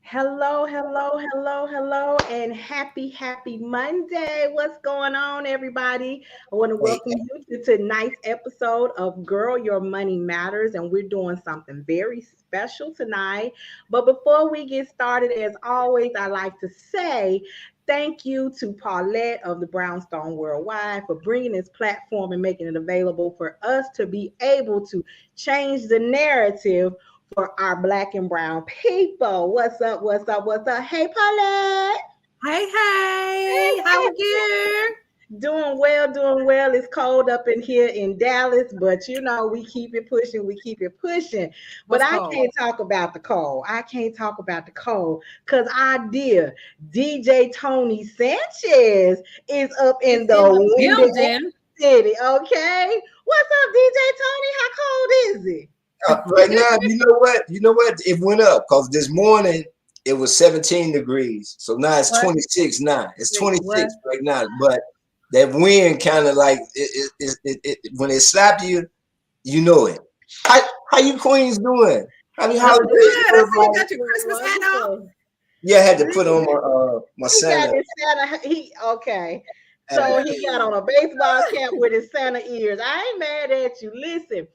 Hello, hello, hello, hello, and happy Monday. What's going on, everybody? I want to Hey, welcome you to tonight's episode of Girl, Your Money Matters, and we're doing something very special tonight. But before we get started, as always, I like to say thank you to Paulette of the Brownstone Worldwide for bringing this platform and making it available for us to be able to change the narrative for our black and brown people. What's up? What's up? What's up? Hey, Paulette. Hey, hey, how are you? Doing well, doing well. It's cold up in here in Dallas, but we keep it pushing, we keep it pushing. But What's I cold? can't talk about the cold. I can't talk about the cold because our dear DJ Tony Sanchez is up It's in in the the Windy building. City. Okay. What's up, DJ Tony? How cold is it? right now, you know what? You know what? It went up because this morning it was 17 degrees. So now it's What? 26 now. It's What? 26 right now. But that wind kind of like when it slapped you, you know it. How you queens doing? Happy I'm holidays to good. I see you everybody. got your Christmas hat on. Wonderful. Yeah, I had to put on my He got Santa. his Santa. He okay. Had So to he got on a baseball cap with his Santa ears. I ain't mad at you. Listen,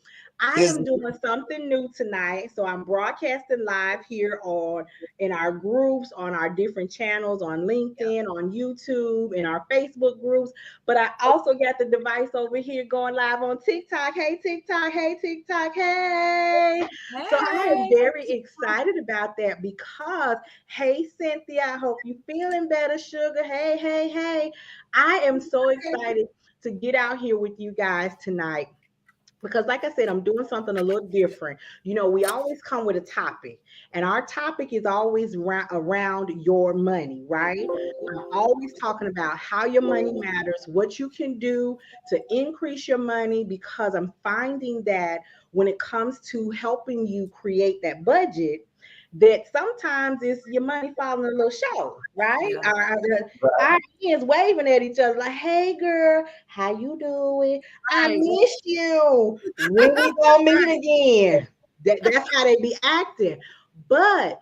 I his am doing something new tonight. So I'm broadcasting live here on in our groups, on our different channels, on LinkedIn, on YouTube, in our Facebook groups. But I also got the device over here going live on TikTok. Hey TikTok, hey TikTok, hey. So I am Hey. very excited about that because hey, Cynthia, I hope you feeling better, sugar. Hey, hey, hey. I am so excited to get out here with you guys tonight because like I said, I'm doing something a little different. We always come with a topic, and our topic is always around your money, right? I'm always talking about how your money matters, what you can do to increase your money, because I'm finding that when it comes to helping you create that budget, that sometimes it's your money falling a little short, right? Yeah. Our hands waving at each other like, hey girl, how you doing? I Right. miss you. When we gonna meet again? That's how they be acting. But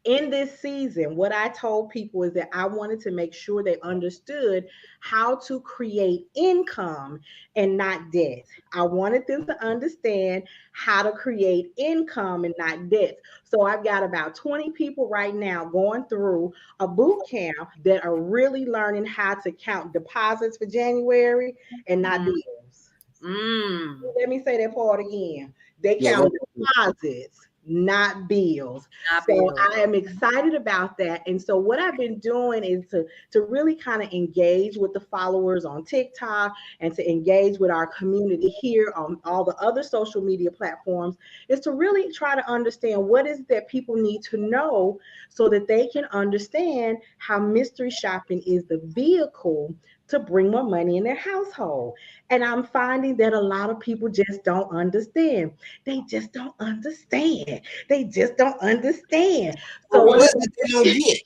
in this season, what I told people is that I wanted to make sure they understood how to create income and not debt. I wanted them to understand how to create income and not debt. So I've got about 20 people right now going through a boot camp that are really learning how to count deposits for January and not Mm. bills. Mm. Let me say that part again. They yeah, count deposits, not bills. Not So bills. I am excited about that. And so what I've been doing is to really kind of engage with the followers on TikTok and to engage with our community here on all the other social media platforms, is to really try to understand what is that people need to know so that they can understand how mystery shopping is the vehicle to bring more money in their household. And I'm finding that a lot of people just don't understand. They just don't understand. They just don't understand. well, So what what is it they don't get?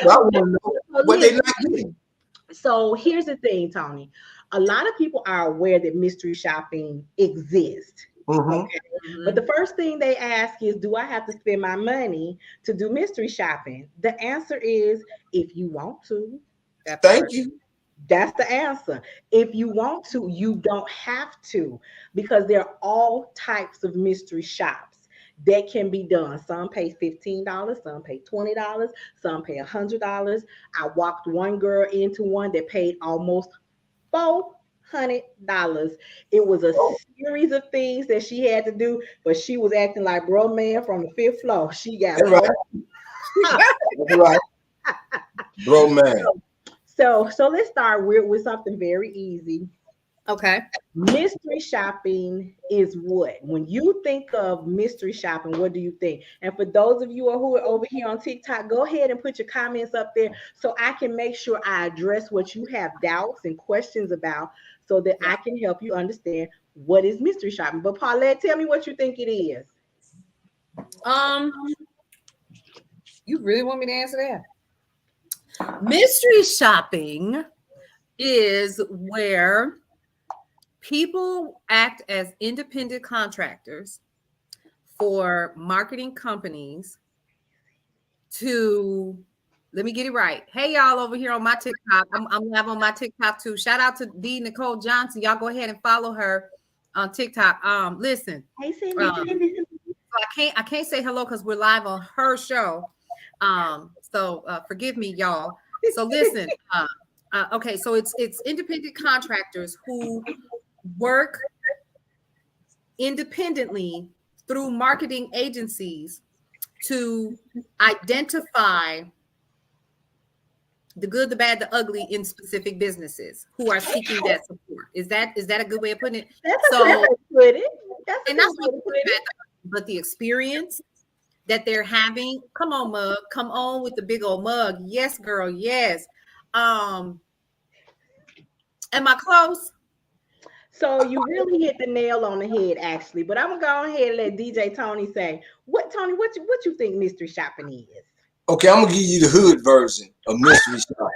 I so want to know what they listen, not getting. so here's the thing, Tony. A lot of people are aware that mystery shopping exists. Mm-hmm. Okay. But Hmm. the first thing they ask is, do I have to spend my money to do mystery shopping? The answer is, if you want to. That Thank part. you. That's the answer. If you want to, you don't have to, because there are all types of mystery shops that can be done. Some pay $15, some pay $20, some pay $100. I walked one girl into one that paid almost $400. It was a Oh, series of things that she had to do, but she was acting like bro man from the fifth floor. She got that's right. four. That's right. Bro, man. So let's start with something very easy. Okay. Mystery shopping is what? When you think of mystery shopping, what do you think? And for those of you who are over here on TikTok, go ahead and put your comments up there so I can make sure I address what you have doubts and questions about so that Yeah. I can help you understand what is mystery shopping. But Paulette, tell me what you think it is. Um, you really want me to answer that? Mystery shopping is where people act as independent contractors, for marketing companies to, let me get it right. Hey, y'all over here on my TikTok. I'm live on my TikTok too. Shout out to D. Nicole Johnson. Y'all go ahead and follow her on TikTok. Listen, Hey, Cindy. I can't say hello because we're live on her show. So forgive me, y'all. So listen, okay, so it's independent contractors who work independently through marketing agencies to identify the good, the bad, the ugly in specific businesses who are seeking that support. Is that a good way of putting it? That's a good way to put it. And that's what but the experience that they're having. Come on, mug. Come on with the big old mug. Yes, girl. Yes. Am I close? So you really hit the nail on the head, actually. But I'm gonna go ahead and let DJ Tony say, Tony, what you think mystery shopping is? Okay, I'm gonna give you the hood version of mystery shopping.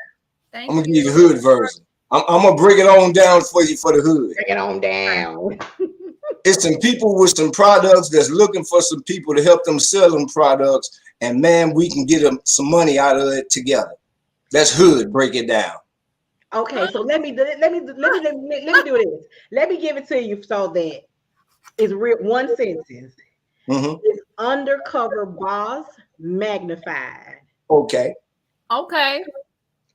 Thank I'm gonna give you the hood version. I'm gonna break it on down for you for the hood. Bring it on down. It's some people with some products that's looking for some people to help them sell them products, and man, we can get them some money out of it together. That's hood. Break it down. Okay, so let me do this. Let me give it to you so that it's real. One sentence. Mm-hmm. It's undercover boss magnified. Okay.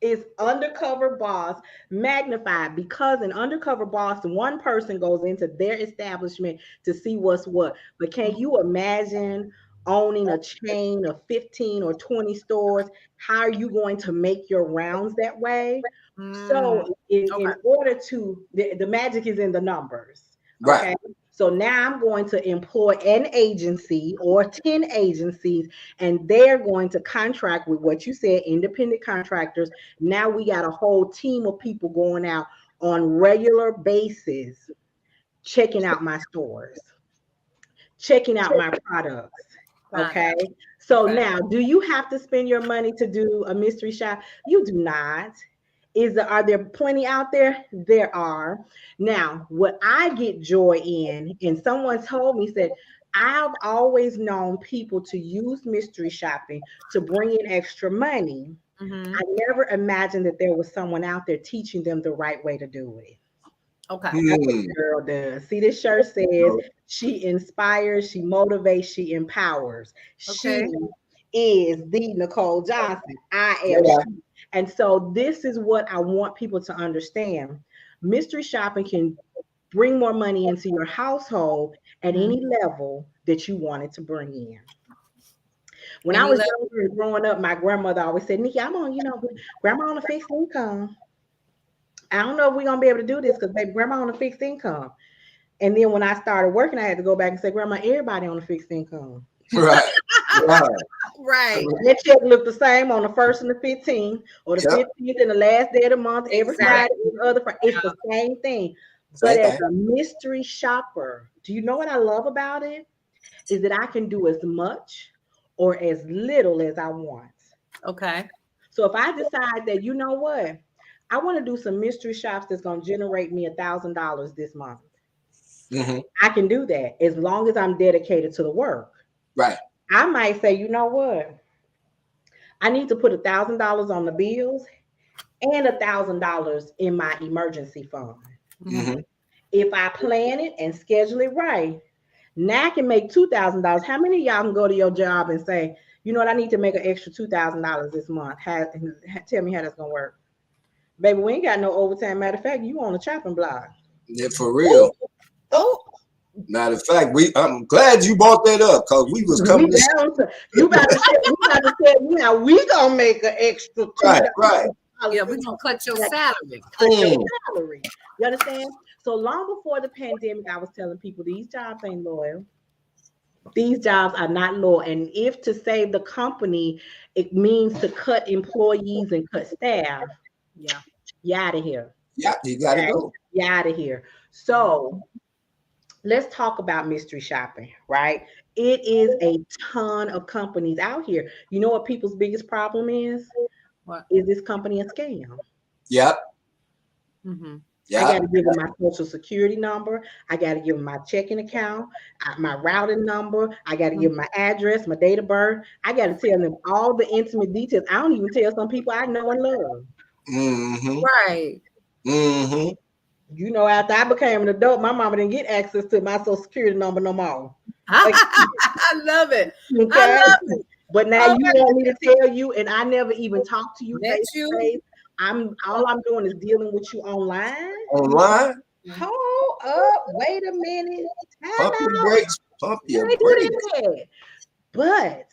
It's undercover boss magnified, because an undercover boss, one person goes into their establishment to see what's what. But can you imagine owning a chain of 15 or 20 stores? How are you going to make your rounds that way? So in order to, the magic is in the numbers. Okay. Right. So now I'm going to employ an agency or 10 agencies, and they're going to contract with what you said, independent contractors. Now we got a whole team of people going out on regular basis, checking out my stores, checking out my products. Okay. So now, do you have to spend your money to do a mystery shop? You do not. Are there plenty out there? There are. Now, what I get joy in, and someone told me, said, I've always known people to use mystery shopping to bring in extra money. Mm-hmm. I never imagined that there was someone out there teaching them the right way to do it. Okay. That's what the girl does. See, this shirt says she inspires, she motivates, she empowers. Okay. She is the Nicole Johnson. I am she. And so this is what I want people to understand. Mystery shopping can bring more money into your household at any level that you want it to bring in. When I was younger and growing up, my grandmother always said, Nikki, I'm on, grandma on a fixed income. I don't know if we're going to be able to do this because baby, grandma on a fixed income. And then when I started working, I had to go back and say, grandma, everybody on a fixed income. Right. Right. That check looked the same on the 1st and the 15th, or the 15th and the last day of the month, every Friday, the other Friday. It's the same thing. But as a mystery shopper, do you know what I love about it? Is that I can do as much or as little as I want. Okay. So if I decide that, you know what, I want to do some mystery shops that's going to generate me $1,000 this month. Mm-hmm. I can do that as long as I'm dedicated to the work. Right. I might say, you know what, I need to put $1,000 on the bills and $1,000 in my emergency fund. Mm-hmm. If I plan it and schedule it right, now I can make $2,000. How many of y'all can go to your job and say, you know what, I need to make an extra $2,000 this month? Tell me how that's gonna work. Baby, we ain't got no overtime. Matter of fact, you on the chopping block. Yeah, for real. Matter of fact, I'm glad you brought that up because we was coming. You about to tell me how we gonna make an extra $2,000. Right. Yeah, we're gonna cut your salary. You understand? So long before the pandemic, I was telling people these jobs ain't loyal. These jobs are not loyal. And if to save the company, it means to cut employees and cut staff. Yeah. You out of here. Yeah, you gotta go. You out of here. So let's talk about mystery shopping, right? It is a ton of companies out here. You know what people's biggest problem is? What? Is this company a scam? Yep. Mm-hmm. Yeah. I got to give them my social security number. I got to give them my checking account, my routing number. I got to give them my address, my date of birth. I got to tell them all the intimate details. I don't even tell some people I know and love. Mm-hmm. Right. Mm-hmm. You know, after I became an adult, my mama didn't get access to my social security number no more. I love it. Okay. I love it. But now Oh, you want me to tell you, and I never even talk to you Met face you. to face. All I'm doing is dealing with you online. Online. Hold up, wait a minute. Pump your brakes. Pump your I do brakes. that. But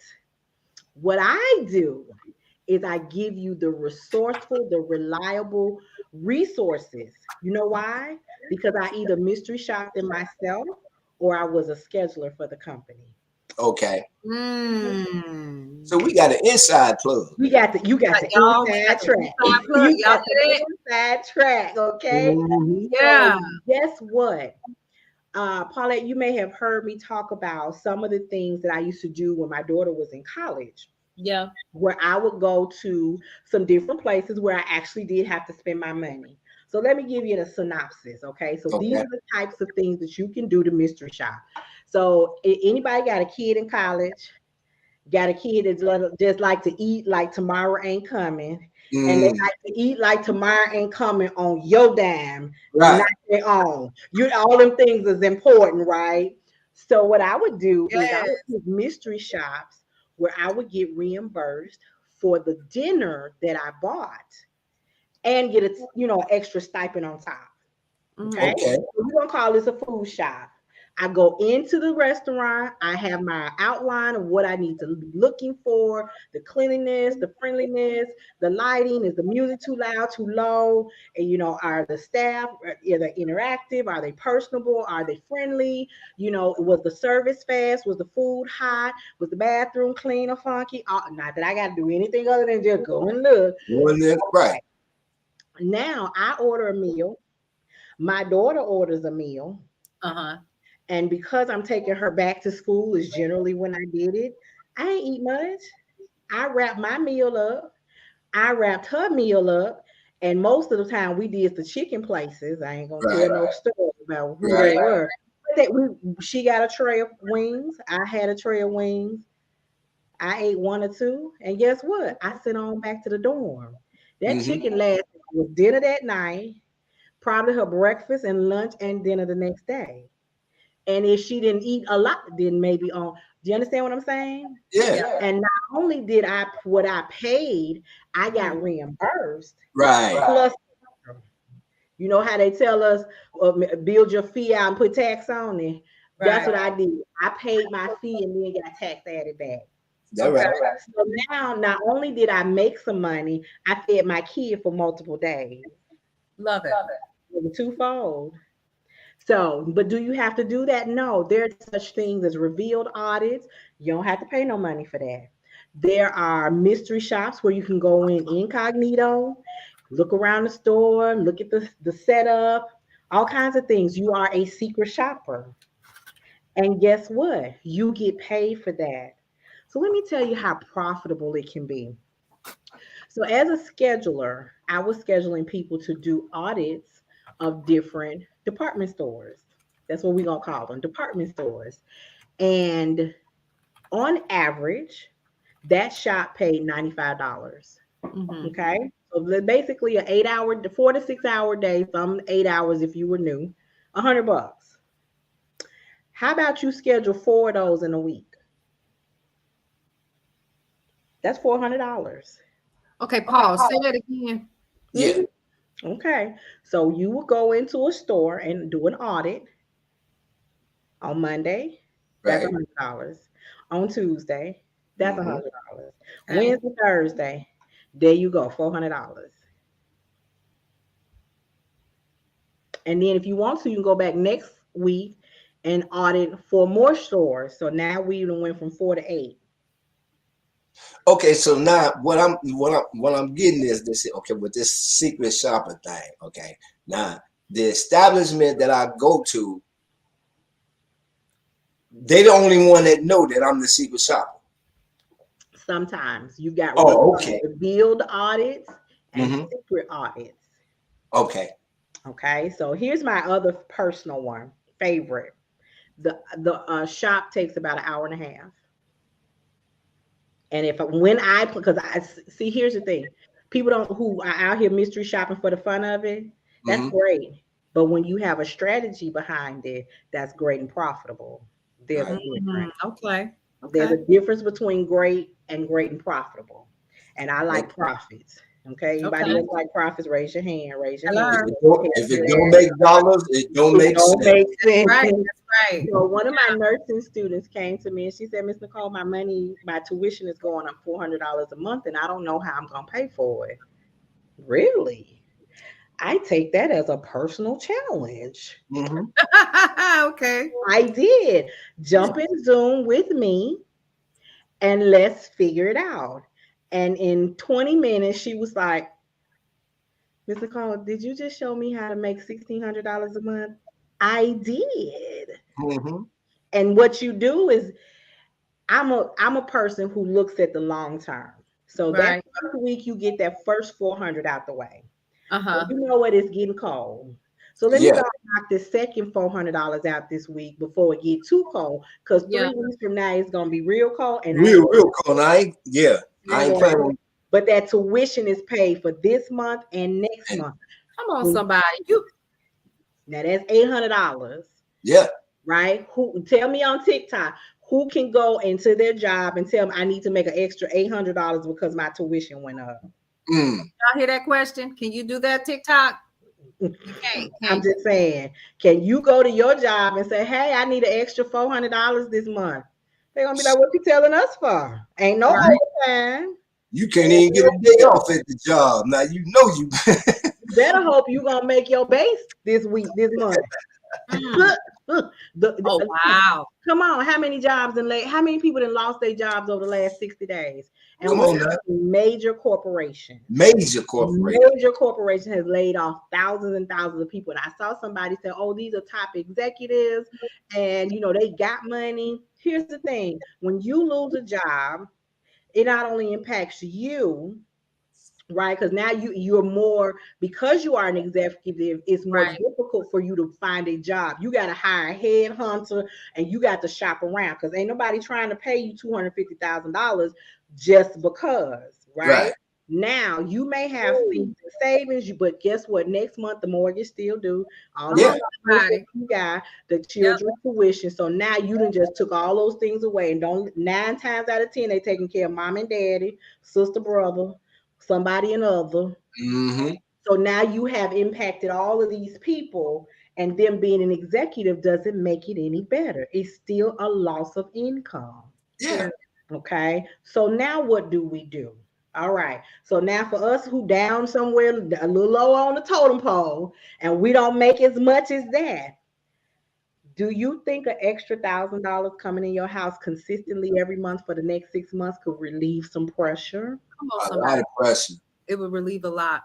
what I do is I give you the resourceful, the reliable resources. You know why? Because I either mystery shopped them myself or I was a scheduler for the company. Okay. Mm. So we got an inside plug. You got the inside track. You got the inside track, okay? Mm-hmm. Yeah. So guess what? Paulette, you may have heard me talk about some of the things that I used to do when my daughter was in college. Yeah. Where I would go to some different places where I actually did have to spend my money. So let me give you the synopsis, okay? So these are the types of things that you can do to mystery shop. So anybody got a kid in college, got a kid that just like to eat like tomorrow ain't coming, and they like to eat like tomorrow ain't coming on your dime, Right. not their own. All them things is important, right? So what I would do is I would do mystery shops where I would get reimbursed for the dinner that I bought and get extra stipend on top. Okay. So we're gonna call this a food shop. I go into the restaurant, I have my outline of what I need to be looking for, the cleanliness, the friendliness, the lighting, is the music too loud, too low, and are the staff, are they interactive, are they personable, are they friendly, was the service fast, was the food hot, was the bathroom clean or funky? Not that I got to do anything other than just go and look. Right. Now I order a meal. My daughter orders a meal. And because I'm taking her back to school is generally when I did it, I ain't eat much. I wrapped my meal up. I wrapped her meal up. And most of the time we did the chicken places. I ain't gonna tell no story about who they were. But she got a tray of wings. I had a tray of wings. I ate one or two. And guess what? I sent on back to the dorm. That chicken lasted was dinner that night, probably her breakfast and lunch and dinner the next day. And if she didn't eat a lot, then maybe on. Do you understand what I'm saying? Yeah. And not only did what I paid, I got reimbursed. Right. Plus, you know how they tell us, build your fee out and put tax on it. That's what I did. I paid my fee and then got tax added back. That's right. So now, not only did I make some money, I fed my kid for multiple days. Love it. It was twofold. So, but do you have to do that? No, there are such things as revealed audits. You don't have to pay no money for that. There are mystery shops where you can go in incognito, look around the store, look at the setup, all kinds of things. You are a secret shopper. And guess what? You get paid for that. So let me tell you how profitable it can be. So as a scheduler, I was scheduling people to do audits of different department stores. That's what we're going to call them, department stores. And on average, that shop paid $95. Okay. So basically an 8-hour, 4 to 6 hour day, some 8 hours if you were new, $100. How about you schedule 4 of those in a week? That's $400. Okay, pause. Say that again. Yeah. Okay. So you will go into a store and do an audit on Monday. That's $100. On Tuesday, that's $100. Wednesday, Thursday, there you go, $400. And then if you want to, you can go back next week and audit 4 more stores. So now we even went from 4 to 8. Okay, so now what I'm getting is this. Okay, with this secret shopper thing. Okay, now the establishment that I go to, they the only one that know that I'm the secret shopper. Sometimes you got okay revealed audits and secret audits. Okay. Okay, so here's my other personal one, favorite. The shop takes about an hour and a half. And if when I because I see, here's the thing, people don't who are out here mystery shopping for the fun of it. That's Hmm. great, but when you have a strategy behind it, that's great and profitable. There's a Right. difference. Okay. There's Okay. a difference between great and profitable, and I like Okay. profits. Okay, anybody Okay. else like profits? Raise your hand. Raise your hand. Hello. If it don't make dollars, it don't It make don't sense. make sense. Right. That's right. So one of my nursing students came to me and she said, Miss Nicole, my tuition is going up $400 a month and I don't know how I'm gonna pay for it. Really? I take that as a personal challenge. Hmm. Okay. I did. Jump in Zoom with me and let's figure it out. And in 20 minutes, she was like, Miss Nicole, did you just show me how to make $1,600 a month? I did. Hmm. And what you do is I'm a person who looks at the long term. So that Right. first week you get that first 400 out the way. So Uh-huh. you know what, it's getting cold. So let me go Yeah. and knock this second $400 out this week before it get too cold. Because Yeah. 3 weeks from now it's gonna be real cold and Real cool. Yeah. I I ain't ain't gonna playing. but that tuition is paid for this month and next month. Come on, somebody. You Now that's $800. Yeah. Right? Who tell me on TikTok who can go into their job and tell them I need to make an extra $800 because my tuition went up. Mm. y'all hear that question? Can you do that, TikTok? You can't. I'm just saying, can you go to your job and say, "Hey, I need an extra $400 this month"? They're gonna be like, "What you telling us for? Ain't no Right. overtime." You can't even get a day off at the job. Now you know you. Better hope you gonna make your base this week, this month. Mm. Oh, wow. Come on, how many jobs and how many people that lost their jobs over the last 60 days? And Come we're on now. talking major corporations. Major corporation. Major corporation has laid off thousands and thousands of people. And I saw somebody say, "Oh, these are top executives, and they got money." Here's the thing: when you lose a job, it not only impacts you, right? Because now you're more, because you are an executive, it's more Right. difficult for you to find a job. You got to hire a headhunter and you got to shop around because ain't nobody trying to pay you $250,000 just because, right? Right. Now you may have things in savings, but guess what? Next month the mortgage still due. All Come the Yeah. on, somebody. you got the Yep. children's tuition. So now you done just took all those things away, and don't 9 times out of 10 they taking care of mom and daddy, sister, brother, somebody another. Hmm. So now you have impacted all of these people, and them being an executive doesn't make it any better. It's still a loss of income. Yeah. Okay. So now what do we do? All right. So now for us who down somewhere a little low on the totem pole and we don't make as much as that, do you think an extra $1,000 coming in your house consistently every month for the next 6 months could relieve some pressure? Come on, A lot somebody. of pressure. It would relieve a lot.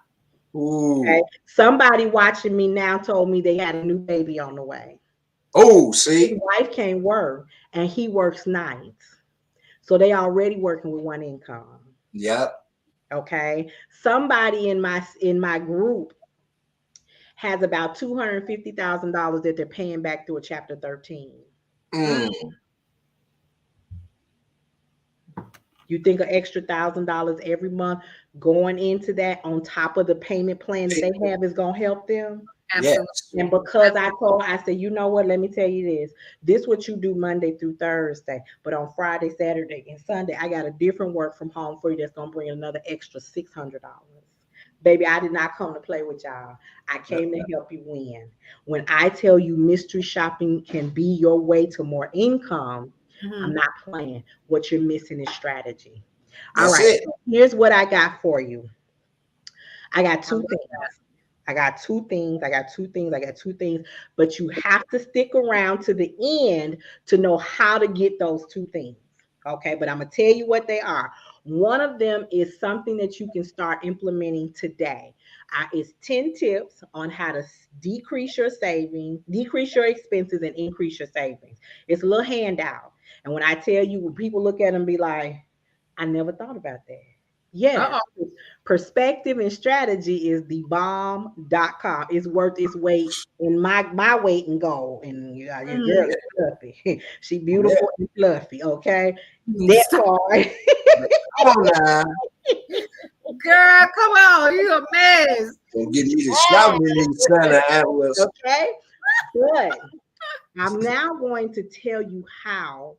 Okay. Ooh. Somebody watching me now told me they had a new baby on the way. Oh, His see? wife can't work and he works nights. So they already working with one income. Yep. Okay. Somebody in my group has about $250,000 that they're paying back through a chapter 13. Mm. Mm. You think an extra $1,000 every month going into that on top of the payment plan that they have is gonna help them? Yes. Absolutely. And because I said, you know what, let me tell you this what you do Monday through Thursday, but on Friday, Saturday, and Sunday, I got a different work from home for you that's gonna bring another extra $600. Baby, I did not come to play with y'all. I came to help you win. When I tell you mystery shopping can be your way to more income, I'm Mhm. not playing. What you're missing is strategy. All That's right, it. here's what I got for you. I got I two love things. I got two things. I got two things. I got two things. But you have to stick around to the end to know how to get those two things. Okay. But I'm going to tell you what they are. One of them is something that you can start implementing today. It's 10 tips on how to decrease your savings, decrease your expenses, and increase your savings. It's a little handout. And when I tell you, when people look at them and be like, I never thought about that. Yes. Perspective and strategy is the bomb.com. It's worth its weight in my weight and gold. And your girl is fluffy. She beautiful and fluffy. Okay. That part. Come on now. Girl, come on, you a mess. And get me to shout me these Santa antlers. Okay. But I'm now going to tell you how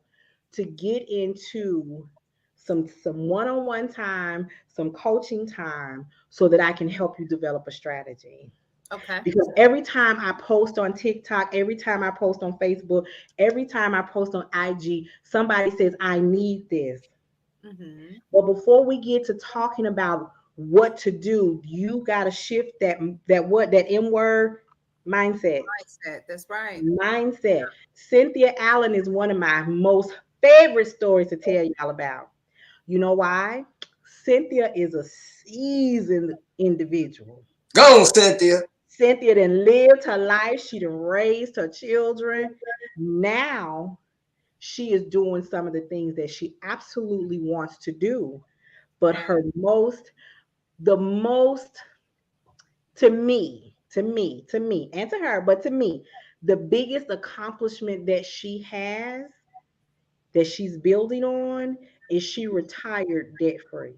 to get into some one-on-one time, some coaching time, so that I can help you develop a strategy. Okay. Because every time I post on TikTok, every time I post on Facebook, every time I post on IG, somebody says, I need this. Mm-hmm. But before we get to talking about what to do, you got to shift that M word, mindset. That's right. Mindset. Cynthia Allen is one of my most favorite stories to tell y'all about. You know why? Cynthia is a seasoned individual. Go on, Cynthia. Cynthia done lived her life. She done raised her children. Now she is doing some of the things that she absolutely wants to do. But the most, to me, and to her, but to me, the biggest accomplishment that she has, that she's building on, is she retired debt free.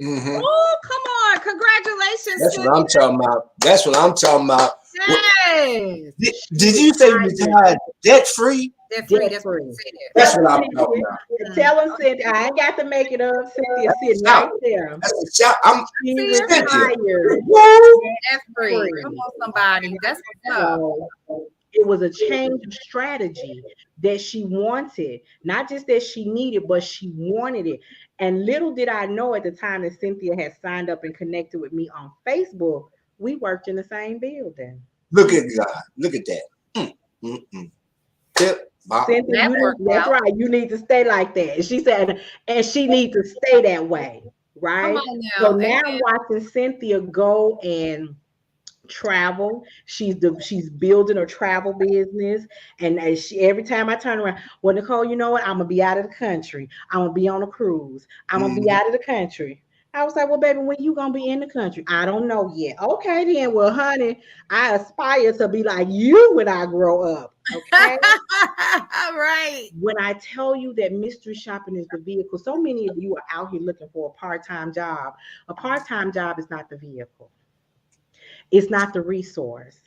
Mm-hmm. Oh, come on. Congratulations. That's what I'm talking about. That's what I'm talking about. Yes. Did you say retired debt free? Debt free. That's what I'm talking about. Tell them, Cynthia, I ain't got to make it up. Cynthia sitting right there. That's a shout. I'm She Cynthia. retired. Debt free. Come on, somebody. That's what's up. So it was a change of strategy that she wanted, not just that she needed, but she wanted it. And little did I know at the time that Cynthia had signed up and connected with me on Facebook, we worked in the same building. Look at God. Look at that. Tip. Cynthia, that's right. You need to stay like that. And she said, and she needs to stay that way, right? So now I'm watching Cynthia go and travel. She's building a travel business, and every time I turn around, well, Nicole, you know what? I'm gonna be out of the country. I'm gonna be on a cruise. I'm gonna be out of the country. I was like, well, baby, when you gonna be in the country? I don't know yet. Okay, then. Well, honey, I aspire to be like you when I grow up. Okay. Right. When I tell you that mystery shopping is the vehicle, so many of you are out here looking for a part-time job. A part-time job is not the vehicle. It's not the resource.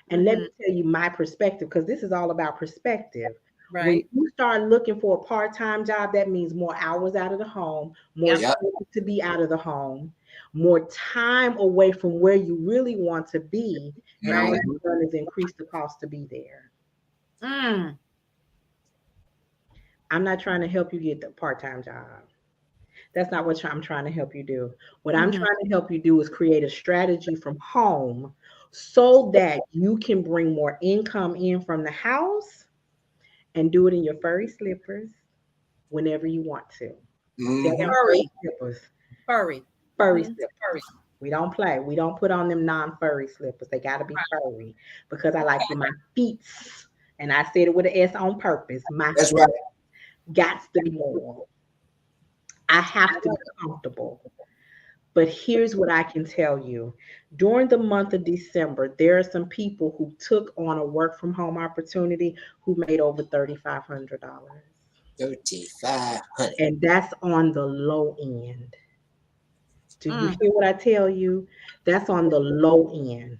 And let me tell you my perspective, because this is all about perspective. Right. When you start looking for a part-time job, that means more hours out of the home, more to be out of the home, more time away from where you really want to be. And all you've done is increase the cost to be there. I'm not trying to help you get the part-time job. That's not what I'm trying to help you do. What I'm trying to help you do is create a strategy from home so that you can bring more income in from the house and do it in your furry slippers whenever you want to. Furry slippers. Furry Slippers. We don't play. We don't put on them non-furry slippers. They got to be furry because I like my feet. And I said it with an S on purpose. That's right. Got to be warm. I have to be comfortable. But here's what I can tell you. During the month of December, there are some people who took on a work from home opportunity who made over $3,500. $3,500. And that's on the low end. Do you hear what I tell you? That's on the low end.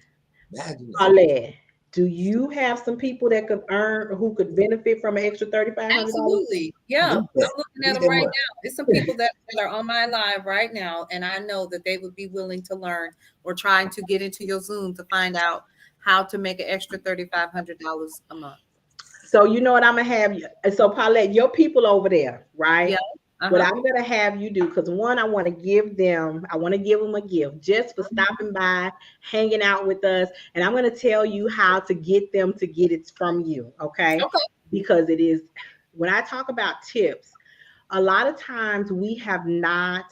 Paulette, do you have some people that could earn, who could benefit from an extra $3,500? Absolutely. Yeah. I'm looking at them right now. There's some people that are on my live right now, and I know that they would be willing to learn or trying to get into your Zoom to find out how to make an extra $3,500 a month. So you know what I'm going to have you. So Paulette, your people over there, right? Yeah. What I'm going to have you do, because one, I want to give them a gift just for stopping by, hanging out with us. And I'm going to tell you how to get them to get it from you. Okay. Because it is, when I talk about tips, a lot of times we have not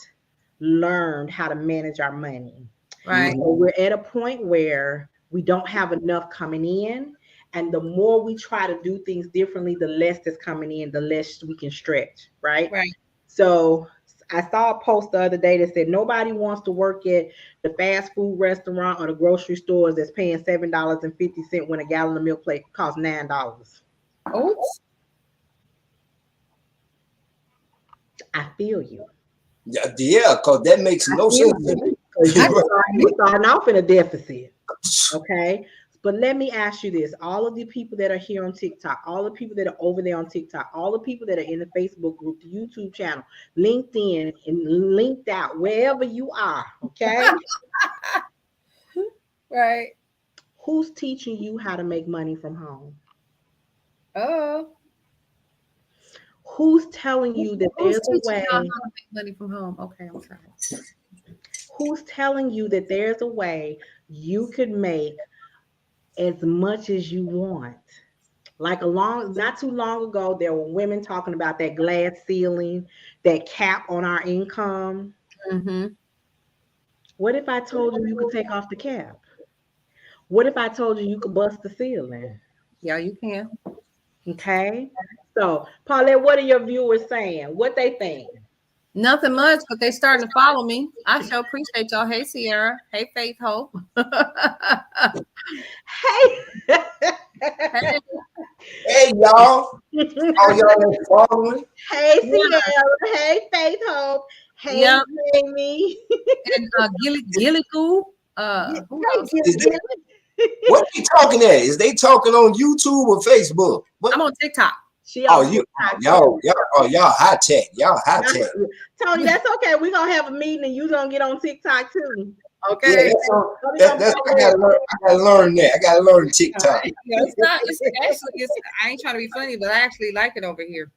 learned how to manage our money. Right. So we're at a point where we don't have enough coming in. And the more we try to do things differently, the less that's coming in, the less we can stretch. Right. Right. So I saw a post the other day that said nobody wants to work at the fast food restaurant or the grocery stores that's paying $7.50 when a gallon of milk plate costs $9. Oops. I feel you. Yeah, because that makes no sense to me. You're starting off in a deficit. Okay. But let me ask you this. All of the people that are here on TikTok, all the people that are over there on TikTok, all the people that are in the Facebook group, the YouTube channel, LinkedIn, and linked out, wherever you are, okay? Right. Who's teaching you how to make money from home? Oh. Who's telling you that there's a way? How to make money from home? Okay, I'm trying. Who's telling you that there's a way you could make as much as you want? Like not too long ago, there were women talking about that glass ceiling, that cap on our income. Mm-hmm. What if I told you could take off the cap? What if I told you could bust the ceiling? Yeah, you can. Okay. So, Paulette, what are your viewers saying? What they think? Nothing much, but they starting to follow me. I sure appreciate y'all. Hey, Sierra. Hey, Faith Hope. Hey. Hey, y'all. All y'all following? Hey, Sierra. Hey, Faith Hope. Hey, Amy. And Gilliku. What they talking at? Is they talking on YouTube or Facebook? What? I'm on TikTok. Y'all high tech. Y'all high tech. Tony, that's okay. We're gonna have a meeting and you gonna get on TikTok too. Okay. Yeah, I gotta learn that. I gotta learn TikTok. I ain't trying to be funny, but I actually like it over here.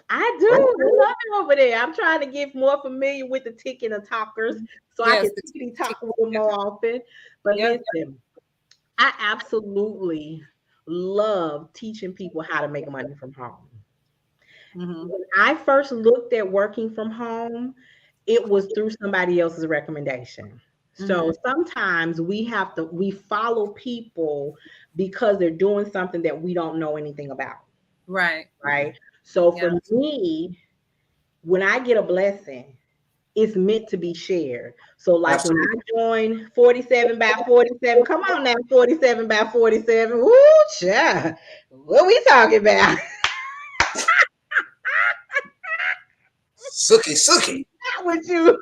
I do. I love it over there. I'm trying to get more familiar with the tick and the talkers so I can talk with them more often. But listen, I absolutely love teaching people how to make money from home. Mm-hmm. When I first looked at working from home, it was through somebody else's recommendation. So sometimes we follow people because they're doing something that we don't know anything about. Right. Right. So for me, when I get a blessing, it's meant to be shared. So like when I joined 47 by 47, come on now, 47 by 47. Woo, child. What we talking about? Suki. Not with you.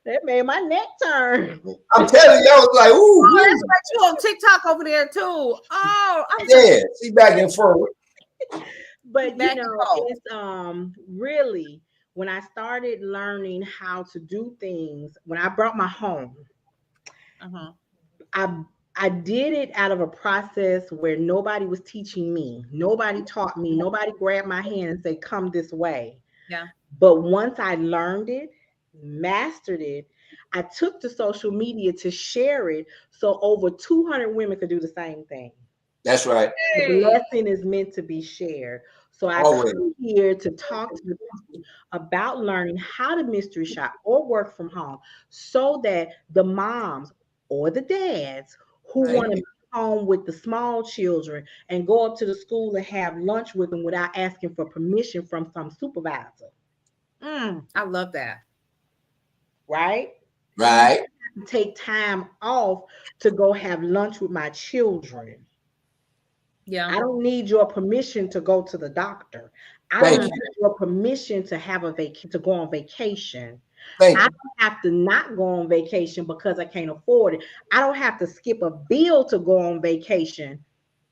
That made my neck turn. I'm telling you, I was like, ooh. Oh, that's right. You on TikTok over there too. Oh, see back and forth. But it's really when I started learning how to do things, when I brought my home, I did it out of a process where nobody was teaching me. Nobody taught me. Nobody grabbed my hand and said, come this way. Yeah. But once I learned it, mastered it, I took to social media to share it so over 200 women could do the same thing. That's right. The blessing is meant to be shared. So I come here to talk to people about learning how to mystery shop or work from home so that the moms or the dads who want to be home with the small children and go up to the school and have lunch with them without asking for permission from some supervisor. I love that. Right? Right. Take time off to go have lunch with my children. Yeah. I don't need your permission to go to the doctor. I don't need your permission to have to go on vacation. I don't have to not go on vacation because I can't afford it. I don't have to skip a bill to go on vacation.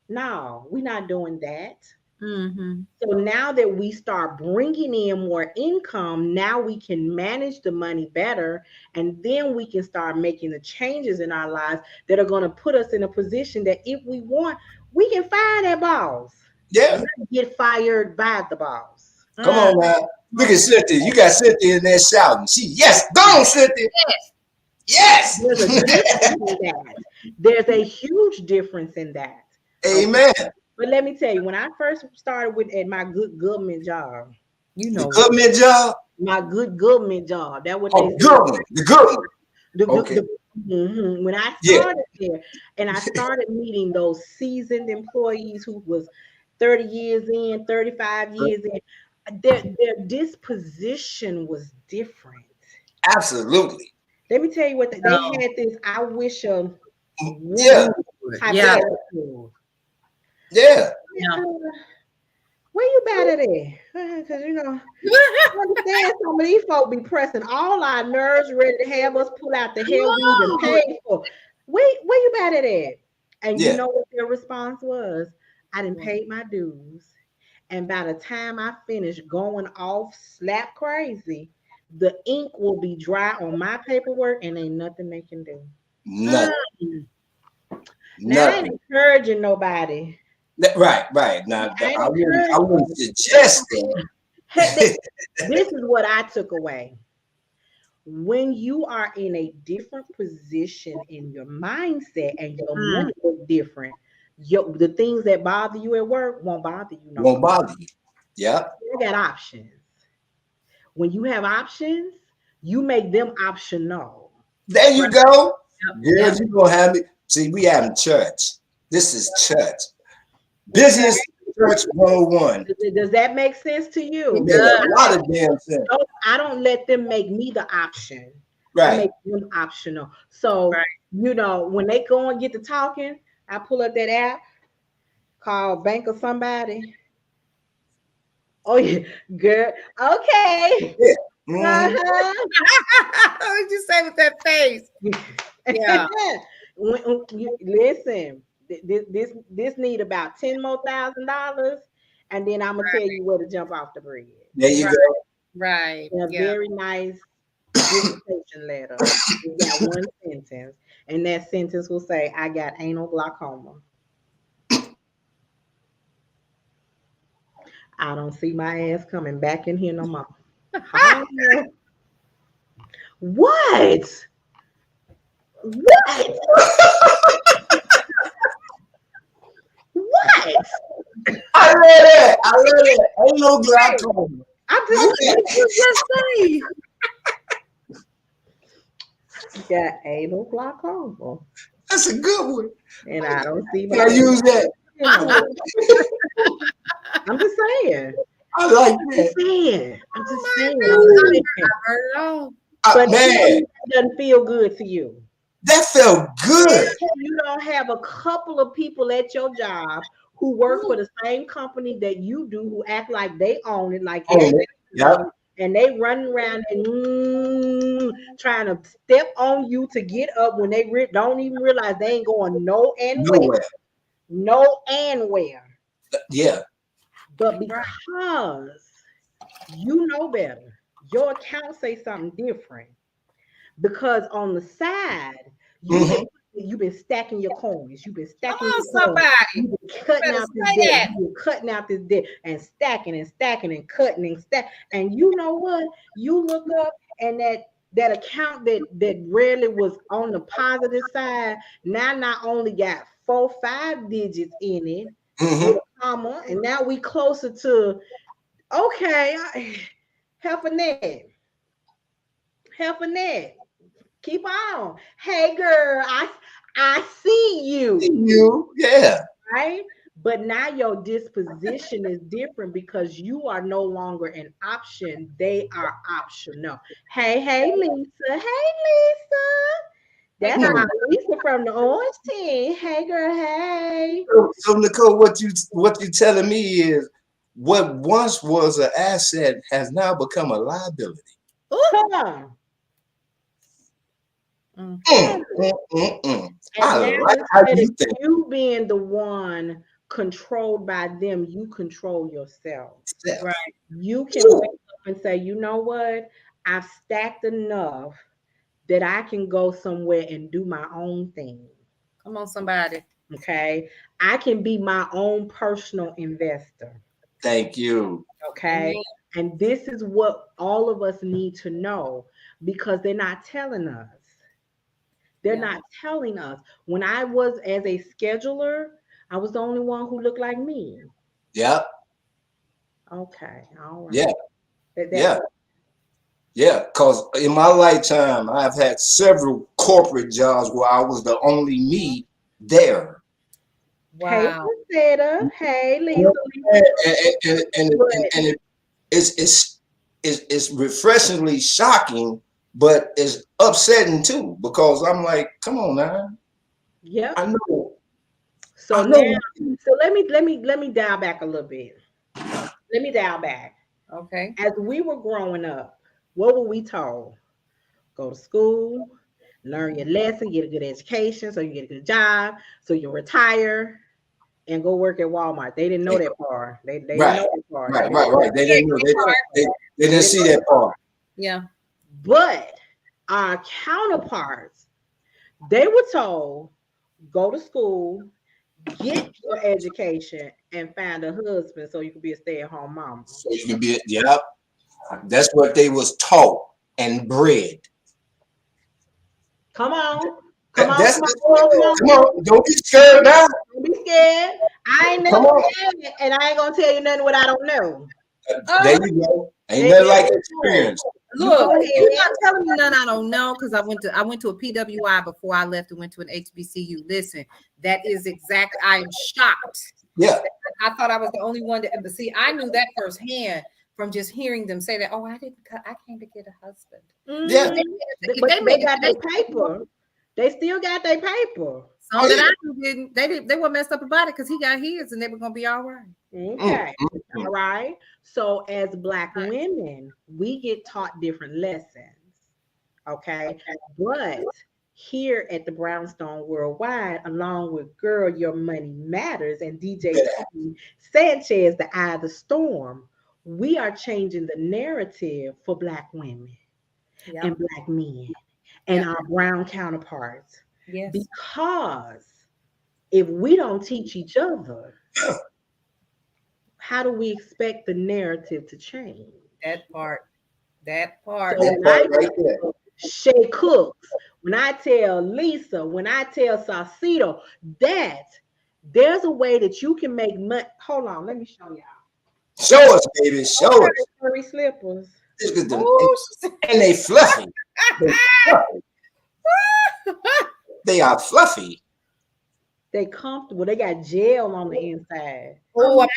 No, we're not doing that. So now that we start bringing in more income, now we can manage the money better, and then we can start making the changes in our lives that are going to put us in a position that if we want, we can fire that boss. Yeah. Get fired by the boss. Come on now. Look at Cynthia. You got Cynthia in there shouting. Go on, Cynthia. Yes. There's a difference in that. There's a huge difference in that. Amen. Okay? But let me tell you, when I first started at my good government job, government job? My good government job. That what they said. The good one. When I started there and I started meeting those seasoned employees who was 30 years in, 35 years in, their disposition was different. Absolutely. Let me tell you what they had this I wish a Yeah. type Yeah. of attitude. Yeah. Yeah. Where you bad at it? Because I understand some of these folk be pressing all our nerves, ready to have us pull out the hair we even paid for. Where you bad at it? And you Yeah. know what their response was? I didn't pay my dues. And by the time I finish going off slap crazy, the ink will be dry on my paperwork and ain't nothing they can do. Nothing. Now I ain't Nothing. encouraging nobody. Right. Now I ain't I wouldn't encouraging. suggest that. This is what I took away. When you are in a different position in your mindset and your money is different, the things that bother you at work won't bother you no Won't more. bother you. Yep. You got options. When you have options, you make them optional. There you go. Yep. Girl, you gonna have me. See, we having church. This is church. Business church 101. Does that make sense to you? It makes a lot of damn sense. I don't let them make me the option. I Right. make them optional. So, when they go and get to talking, I pull up that app called Bank of Somebody. Oh, yeah, girl. Okay. Yeah. Mhm. What did you say with that face? Yeah. Listen, this need about $10,000 more, and then I'm gonna tell you where to jump off the bridge. There you Right. go. Right. A Yeah. very nice invitation letter. We got one sentence, and that sentence will say, "I got anal glaucoma." I don't see my ass coming back in here no more. What? What? What? I love that. I love that. Ain't no glaucoma. I'm just Say. got anal glaucoma, That's a good one. and I don't see my. Can I use that? I'm just saying. I like I'm that. just saying. I'm just saying. Heard it all. But Man, it doesn't feel good to you. that felt good. You don't have a couple of people at your job who work for the same company that you do, who act like they own it, like Own it. Yep. and they run around and trying to step on you to get up when they don't even realize they ain't going no and where. Nowhere. No and where. Yeah. But because you know better, your account say something different. Because on the side, you've been stacking your coins. You've been stacking your coins. Somebody. You've been cutting out this debt. You've been cutting out this debt and stacking and stacking and cutting and stack. And you know what? You look up and that account that rarely was on the positive side now not only got 4-5 digits in it, with a comma, and now we closer to Heffernet. Keep on. Hey girl, I see you. Yeah. Right? But now your disposition is different because you are no longer an option. They are optional. Hey, Lisa. Hey, Lisa. That's my Lisa from the Orange Team. Hey, girl. Hey. So Nicole, what you telling me is what once was an asset has now become a liability. Come on. I like how you think. You being the one controlled by them, you control yourself. Right. You can wake up and say, you know what? I've stacked enough that I can go somewhere and do my own thing. Come on, somebody. Okay. I can be my own personal investor. Thank you. Okay. And this is what all of us need to know because they're not telling us. They're not telling us. When I was as a scheduler, I was the only one who looked like me. Yep. Okay. All right. Yeah. Yeah, because in my lifetime, I've had several corporate jobs where I was the only me there. Wow. Hey, Rosetta. Hey, Lisa. And it's refreshingly shocking, but it's upsetting too, because I'm like, come on now. Yep. I know. So I know. now, so let me dial back a little bit. Let me dial back. Okay. As we were growing up, what were we told? Go to school, learn your lesson, get a good education, so you get a good job, so you retire and go work at Walmart. They didn't know that part. They didn't Right, know that part. right. They didn't know. They didn't see that part. Yeah. But our counterparts, they were told, go to school, get your education, and find a husband so you can be a stay-at-home mom. So you can be, yep. That's what they was taught and bred. Come on. Come on. Don't be scared now. Don't be scared. I ain't never scared, and I ain't gonna tell you nothing what I don't know. There you go. Ain't nothing like experience. Look, you're not telling me none I don't know, because I went to a PWI before I left and went to an HBCU. Listen, that is exactly. I am shocked. Yeah. I thought I was the only one to see. I knew that firsthand from just hearing them say that. Oh, I came to get a husband. Yeah. But they got their paper. They still got their paper. Some that I knew didn't. They were messed up about it because he got his and they were gonna be all right. Okay. All right. So as Black women, we get taught different lessons. Okay. But here at the Brownstone Worldwide, along with Girl, Your Money Matters and DJ Sanchez, the Eye of the Storm, we are changing the narrative for Black women and Black men and our brown counterparts. Yes. Because if we don't teach each other, how do we expect the narrative to change? That part. So Shay Cooks, when I tell Lisa, when I tell Saucito that there's a way that you can make money. Hold on, let me show y'all. Show us, baby. Show us. Furry slippers. And they fluffy. They are fluffy. They comfortable. They got gel on the inside. Oh,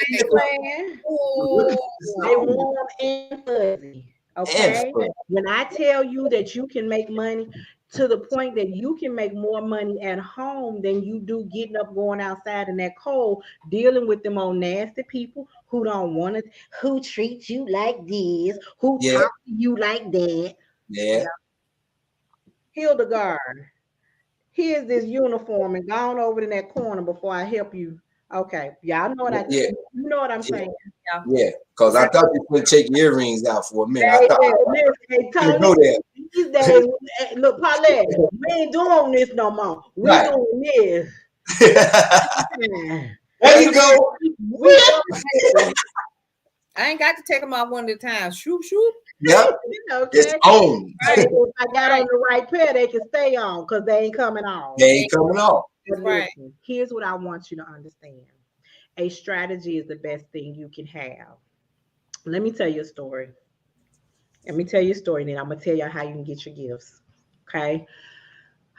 they warm and fuzzy. Okay. When I tell you that you can make money to the point that you can make more money at home than you do getting up, going outside in that cold, dealing with them old nasty people who don't want to, who treat you like this, who talk to you like that. Yeah. Hildegard, here's this uniform and gone over in that corner before I help you. Okay, y'all know what you know what I'm saying. Yeah, because I thought you could take your earrings out for a minute. I thought Tony, these days, look, Paulette, we ain't doing this no more. We're doing this. There you go. I ain't got to take them out one at a time. Shoot. Yep. Okay. It's on. Right. If I got on the right pair, they can stay on because they ain't coming on. They ain't coming on. Right. Listen, here's what I want you to understand. A strategy is the best thing you can have. Let me tell you a story. Then I'm going to tell you how you can get your gifts. Okay.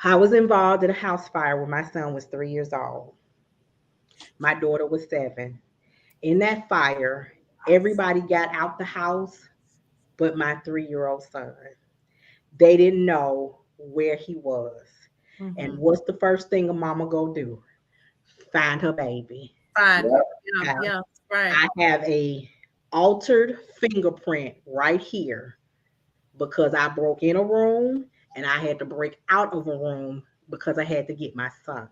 I was involved in a house fire when my son was 3 years old. My daughter was 7. In that fire, everybody got out the house but my 3-year-old son. They didn't know where he was. Mm-hmm. And what's the first thing a mama go do? Find her baby. Right. I have a altered fingerprint right here because I broke in a room and I had to break out of a room because I had to get my son.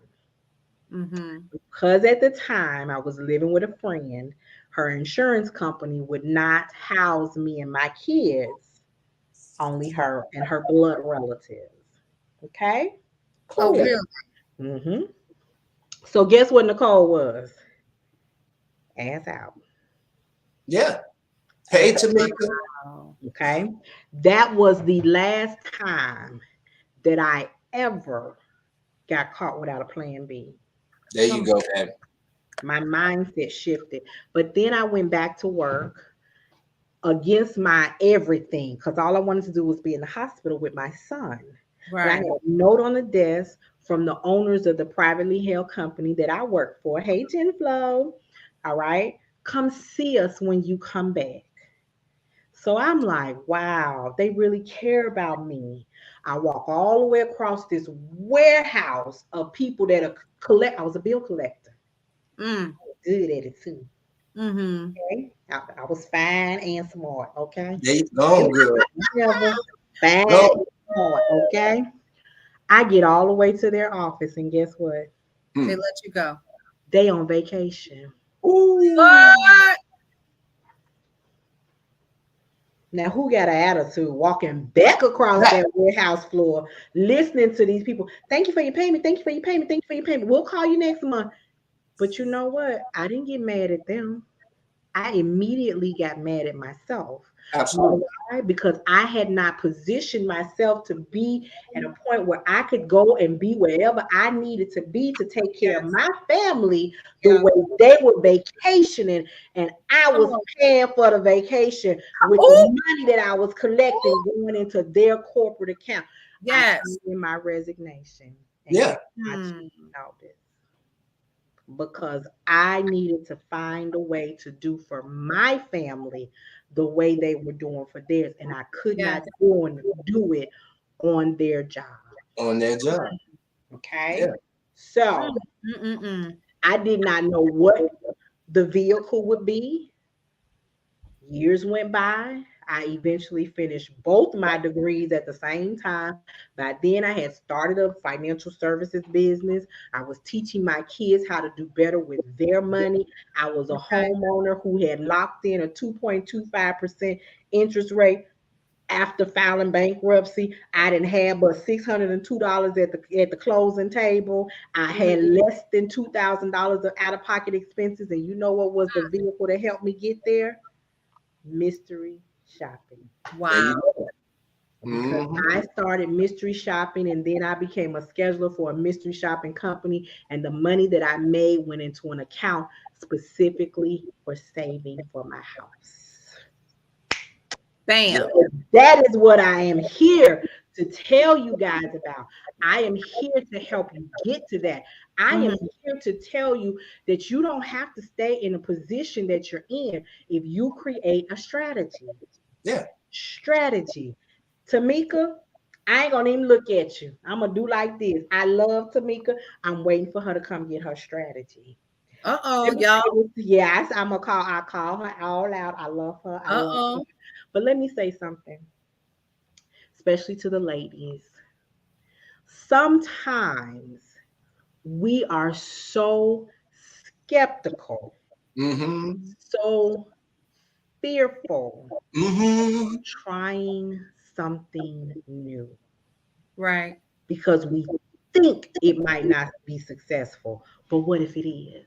Mm-hmm. Because at the time I was living with a friend, her insurance company would not house me and my kids, only her and her blood relatives. Okay? Cool. Oh, really? Mm-hmm. So guess what Nicole was? Ass out. Yeah. Hey, Tamika. Okay. That was the last time that I ever got caught without a plan B. There you go, man. My mindset shifted. But then I went back to work against my everything because all I wanted to do was be in the hospital with my son. Right. I had a note on the desk from the owners of the privately held company that I work for. Hey, Genflow. All right. Come see us when you come back. So I'm like, wow, they really care about me. I walk all the way across this warehouse of people that are collect. I was a bill collector. Mm. Good at it too. Mm-hmm. Okay. I was fine and smart. Okay. There you go, girl. Never fine and Go. smart. Okay. I get all the way to their office, and guess what? They let you go. They on vacation. Ooh. What? Now, who got an attitude walking back across that warehouse floor, listening to these people? Thank you for your payment. Thank you for your payment. Thank you for your payment. We'll call you next month. But you know what? I didn't get mad at them. I immediately got mad at myself. Absolutely. Why? Because I had not positioned myself to be at a point where I could go and be wherever I needed to be to take care of my family the way they were vacationing, and I was paying for the vacation with the money that I was collecting going into their corporate account. Yes. I turned in my resignation. Yeah. I changed all this because I needed to find a way to do for my family the way they were doing for theirs, and I could not do it on their job. On their job. Okay. Yeah. So I did not know what the vehicle would be. Years went by. I eventually finished both my degrees at the same time. By then, I had started a financial services business. I was teaching my kids how to do better with their money. I was a homeowner who had locked in a 2.25% interest rate. After filing bankruptcy, I didn't have but $602 at the closing table. I had less than $2,000 of out of pocket expenses, and you know what was the vehicle that helped me get there? Mystery shopping. Wow. Because I started mystery shopping, and then I became a scheduler for a mystery shopping company, and the money that I made went into an account specifically for saving for my house. Bam. So that is what I am here to tell you guys about. I am here to help you get to that. I am here to tell you that you don't have to stay in a position that you're in if you create a strategy. Yeah. Strategy. Tamika, I ain't gonna even look at you. I'm gonna do like this. I love Tamika. I'm waiting for her to come get her strategy. Y'all. Yes, I'm gonna call. I call her all out. I love her. I love her. But let me say something, especially to the ladies. Sometimes we are so skeptical, so fearful, trying something new. Right. Because we think it might not be successful. But what if it is?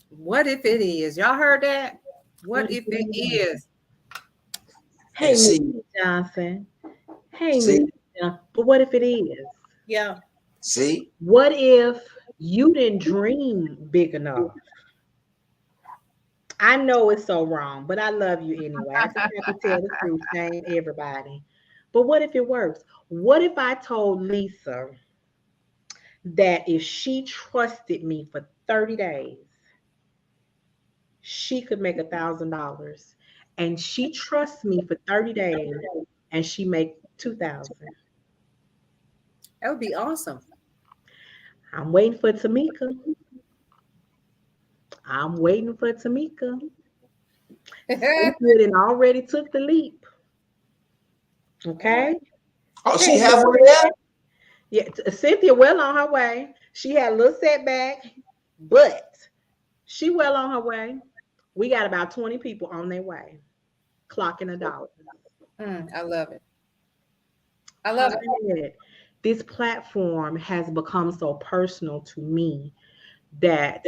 What if it is? Y'all heard that? What if it is? Hey, Miss Johnson. Hey, Miss Johnson. But what if it is? Yeah. See? What if you didn't dream big enough? I know it's so wrong, but I love you anyway. I just have to tell the truth, shame everybody. But what if it works? What if I told Lisa that if she trusted me for 30 days, she could make $1,000, and she trusts me for 30 days and she make 2,000? That would be awesome. I'm waiting for Tamika. I'm waiting for Tamika. Cynthia already took the leap. Okay. Oh, she halfway there? Yeah, Cynthia well on her way. She had a little setback, but she well on her way. We got about 20 people on their way, clocking $1. I love it. I love it. This platform has become so personal to me that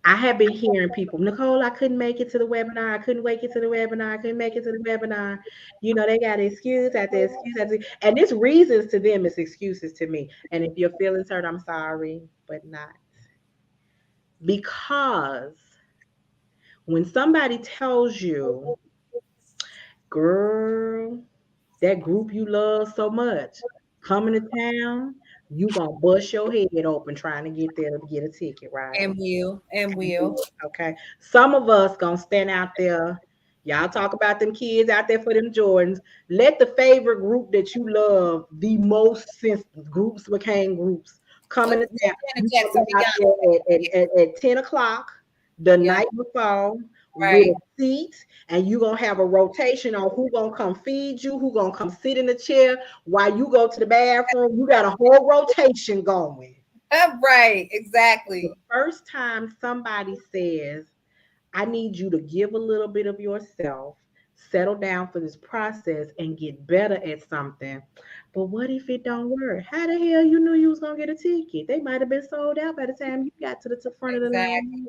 I have been hearing people, Nicole, I couldn't make it to the webinar. I couldn't make it to the webinar. I couldn't make it to the webinar. You know, they got excuse after excuse after, and it's reasons to them, it's excuses to me. And if your feelings hurt, I'm sorry, but not. Because when somebody tells you, girl, that group you love so much coming to town, you gonna bust your head open trying to get there to get a ticket, right? And will. Okay. Some of us gonna stand out there. Y'all talk about them kids out there for them Jordans. Let the favorite group that you love the most, since groups became groups, come in the town. Janet You gonna Jackson, be out there at 10 o'clock the Yeah. night before with Right. a seat, and you gonna have a rotation on who gonna come feed you, who gonna come sit in the chair while you go to the bathroom. You got a whole rotation going. Right. The Exactly. first time somebody says, I need you to give a little bit of yourself, settle down for this process, and get better at something. But what if it don't work? How the hell you knew you was gonna get a ticket? They might have been sold out by the time you got to the front of the Exactly. line.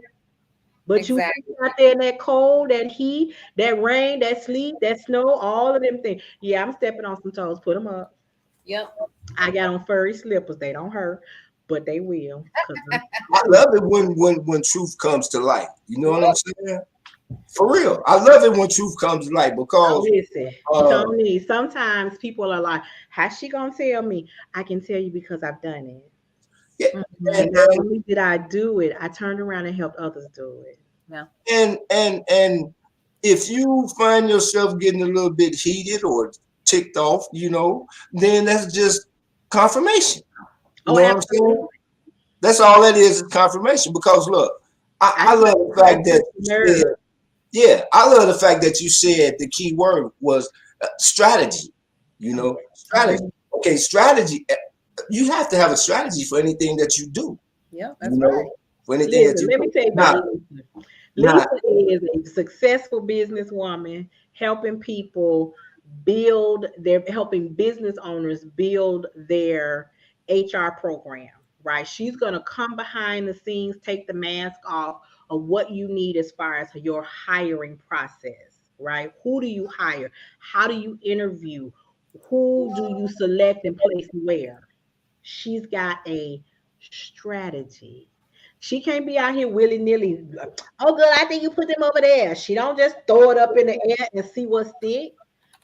But you Exactly. sitting out there in that cold, that heat, that rain, that sleet, that snow, all of them things. Yeah, I'm stepping on some toes. Put them up. Yep. I got on furry slippers. They don't hurt, but they will. Cause I love it when truth comes to light. You know what I'm Whoop. saying? For real. I love it when truth comes to light now because listen, uh Tony. Sometimes people are like, "How's she gonna tell me?" I can tell you because I've done it. yeah, And not only did I do it, I turned around and helped others do it. Yeah. and if you find yourself getting a little bit heated or ticked off, then that's just confirmation. You Oh, know what I'm saying? absolutely. That's all that is confirmation. Because look, I I love the I fact that touched the you said, nerve. yeah, I love the fact that you said the key word was strategy. Strategy. Mhm. Okay, strategy. You have to have a strategy for anything that you do. Yep. You That's right. know, for anything that Listen, you let me do. tell you about Not, Lisa. not. Lisa is a successful businesswoman helping people helping business owners build their HR program, right? She's going to come behind the scenes, take the mask off of what you need as far as your hiring process, right? Who do you hire? How do you interview? Who do you select and place where? She's got a strategy. She can't be out here willy nilly. Oh, good. I think you put them over there. She don't just throw it up in the air and see what stick.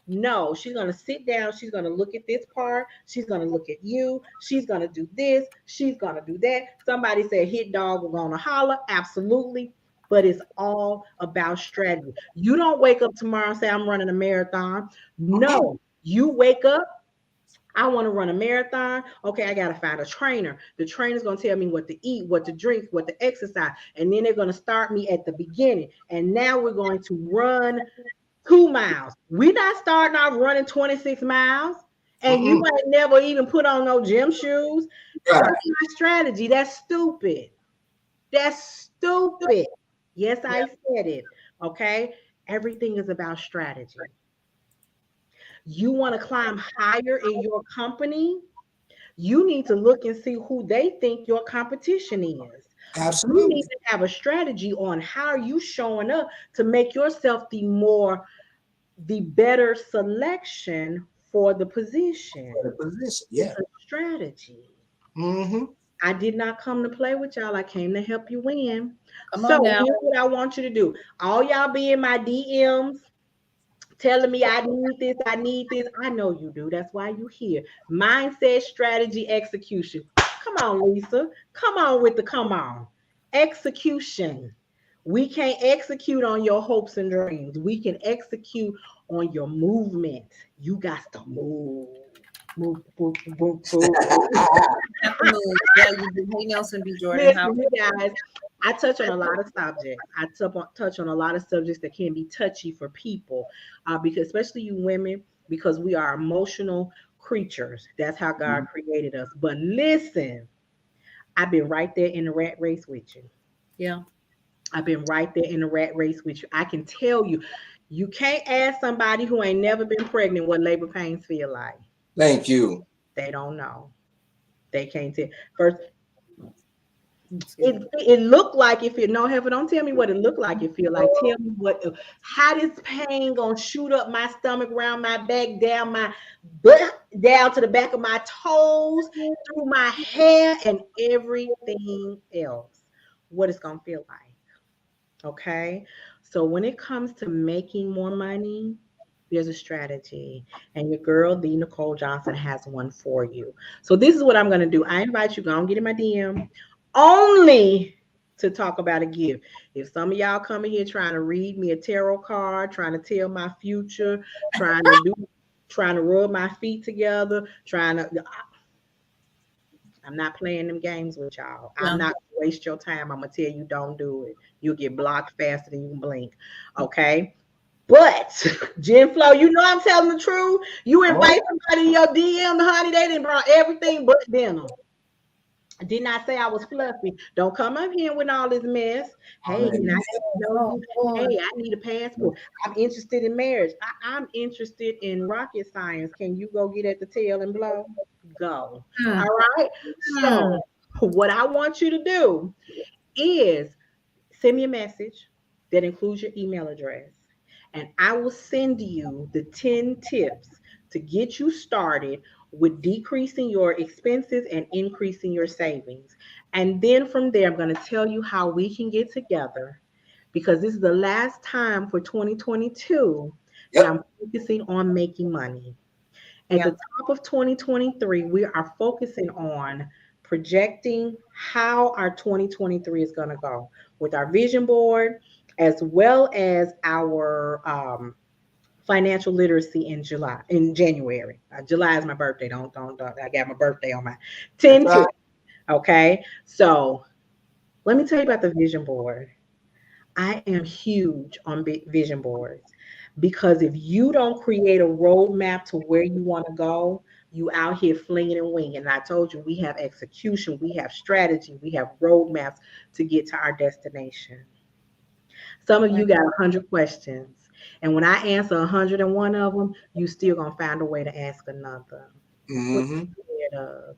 No, she's gonna sit down. She's gonna look at this part. She's gonna look at you. She's gonna do this. She's gonna do that. Somebody said hit dog, we're gonna holler. Absolutely. But it's all about strategy. You don't wake up tomorrow and say, I'm running a marathon. No, you wake up, I want to run a marathon. Okay, I got to find a trainer. The trainer's going to tell me what to eat, what to drink, what to exercise. And then they're going to start me at the beginning. And now we're going to run 2 miles. We're not starting off running 26 miles. And you Mm-mm. ain't never even put on no gym shoes. That's Right. my strategy. That's stupid. That's stupid. Yes, I Yep. said it. Okay. Everything is about strategy. You want to climb higher in your company, you need to look and see who they think your competition is. You need Absolutely. to have a strategy on how you showing up to make yourself the better selection for the position. For the position. It's Yeah. a strategy. Mm-hmm. I did not come to play with y'all. I came to help you win. Come So on now. here's what I want you to do. All y'all be in my DMs telling me I need this, I need this. I know you do. That's why you here. Mindset, strategy, execution. Come on, Lisa. Come on with the come on. Execution. We can't execute on your hopes and dreams. We can execute on your movement. You got to move. Move, move, move, move. Have to move. Yeah, you do. Hey, Nelson B. Jordan. How? Listen, you guys, I touch on a lot of subjects. I touch on a lot of subjects that can be touchy for people, because especially you women, because we are emotional creatures. That's how God created us. But listen, I've been right there in the rat race with you. Yeah. I've been right there in the rat race with you. I can tell you, you can't ask somebody who ain't never been pregnant what labor pains feel like. Thank you. They don't know. They can't tell. First, Excuse it me. it looked like if it no heaven, don't tell me what it looked like it feel like. Tell me what how this pain gonna shoot up my stomach, around my back, down my butt, down to the back of my toes, through my hair, and everything else. What it's gonna feel like. Okay. So when it comes to making more money, There's a strategy, and your girl, the Nicole Johnson, has one for you. So this is what I'm going to do. I invite you, go and get in my DM, only to talk about a gift. If some of y'all come in here trying to read me a tarot card, trying to tell my future, trying to rub my feet together, I'm not playing them games with y'all. I'm not gonna waste your time. I'm gonna tell you, don't do it. You'll get blocked faster than you can blink. Okay. But Jen Flo, you know I'm telling the truth. You invite somebody in your DM, honey, they didn't brought everything but dinner. Did not say I was fluffy. Don't come up here with all this mess. Hey, can I know you? Hey, I need a passport. I'm interested in marriage. I'm interested in rocket science. Can you go get at the tail and blow? Go. All right. So what I want you to do is send me a message that includes your email address, and I will send you the 10 tips to get you started with decreasing your expenses and increasing your savings. And then from there, I'm going to tell you how we can get together, because this is the last time for 2022 that I'm focusing on making money. At the top of 2023, we are focusing on projecting how our 2023 is going to go with our vision board, as well as our financial literacy in January. July is my birthday. Don't. I got my birthday on my 10 tips. Okay. So let me tell you about the vision board. I am huge on vision boards, because if you don't create a roadmap to where you want to go, you out here flinging and winging. And I told you, we have execution, we have strategy, we have roadmaps to get to our destination. Some of you got 100 questions. And when I answer 101 of them, you still gonna find a way to ask another.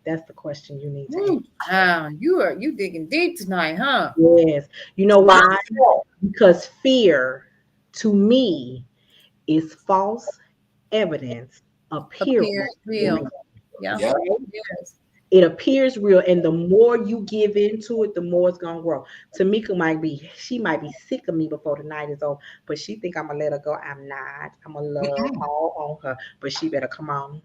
That's the question you need to answer. You digging deep tonight, huh? Yes. You know why? Because fear, to me, is false evidence appearing real. Yeah. Yes. It appears real, and the more you give into it, the more it's gonna grow. Tamika might be sick of me before the night is over, but she think I'm gonna let her go. I'm not. I'm gonna love all on her, but she better come on.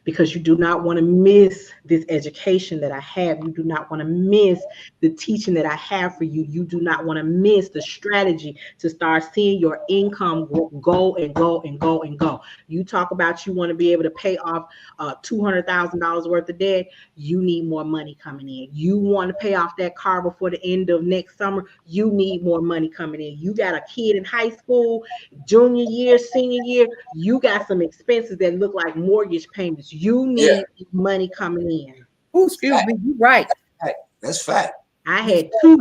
Because you do not want to miss this education that I have. You do not want to miss the teaching that I have for you. You do not want to miss the strategy to start seeing your income go and go and go and go. You talk about you want to be able to pay off $200,000 worth of debt. You need more money coming in. You want to pay off that car before the end of next summer. You need more money coming in. You got a kid in high school, junior year, senior year. You got some expenses that look like mortgage payments. You need money coming in. Oh, excuse me. You're right. That's fact. I had two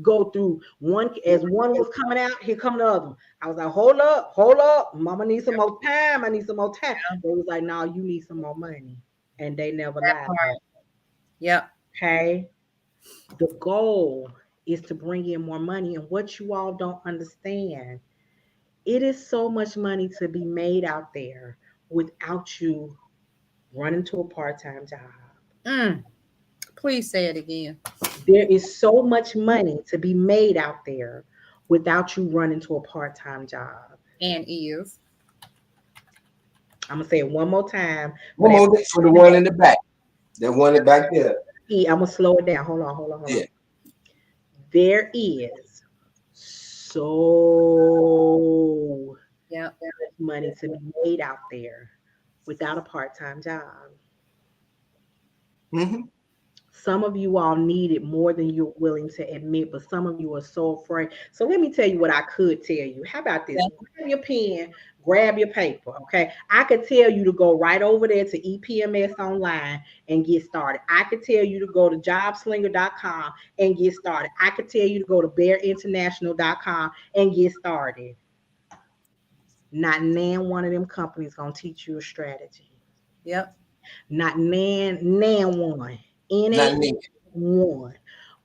go through one. As one was coming out, here come the other one. I was like, hold up. Mama needs some more time. I need some more time. They was like, no, you need some more money. And they never lied. Yep. Okay. The goal is to bring in more money. And what you all don't understand, it is so much money to be made out there without you running to a part-time job. Please say it again. There is so much money to be made out there without you running to a part-time job. And is. I'm gonna say it one more time. One more for the one in the back. The one back there. I'm gonna slow it down. Hold on. Yeah. There is so much money to be made out there without a part-time job. Some of you all need it more than you're willing to admit, but some of you are so afraid. So let me tell you what I could tell you. How about this? Grab your pen, grab your paper, okay? I could tell you to go right over there to EPMS Online and get started. I could tell you to go to jobslinger.com and get started. I could tell you to go to bearinternational.com and get started. Not one of them companies gonna teach you a strategy. Yep. Not one. One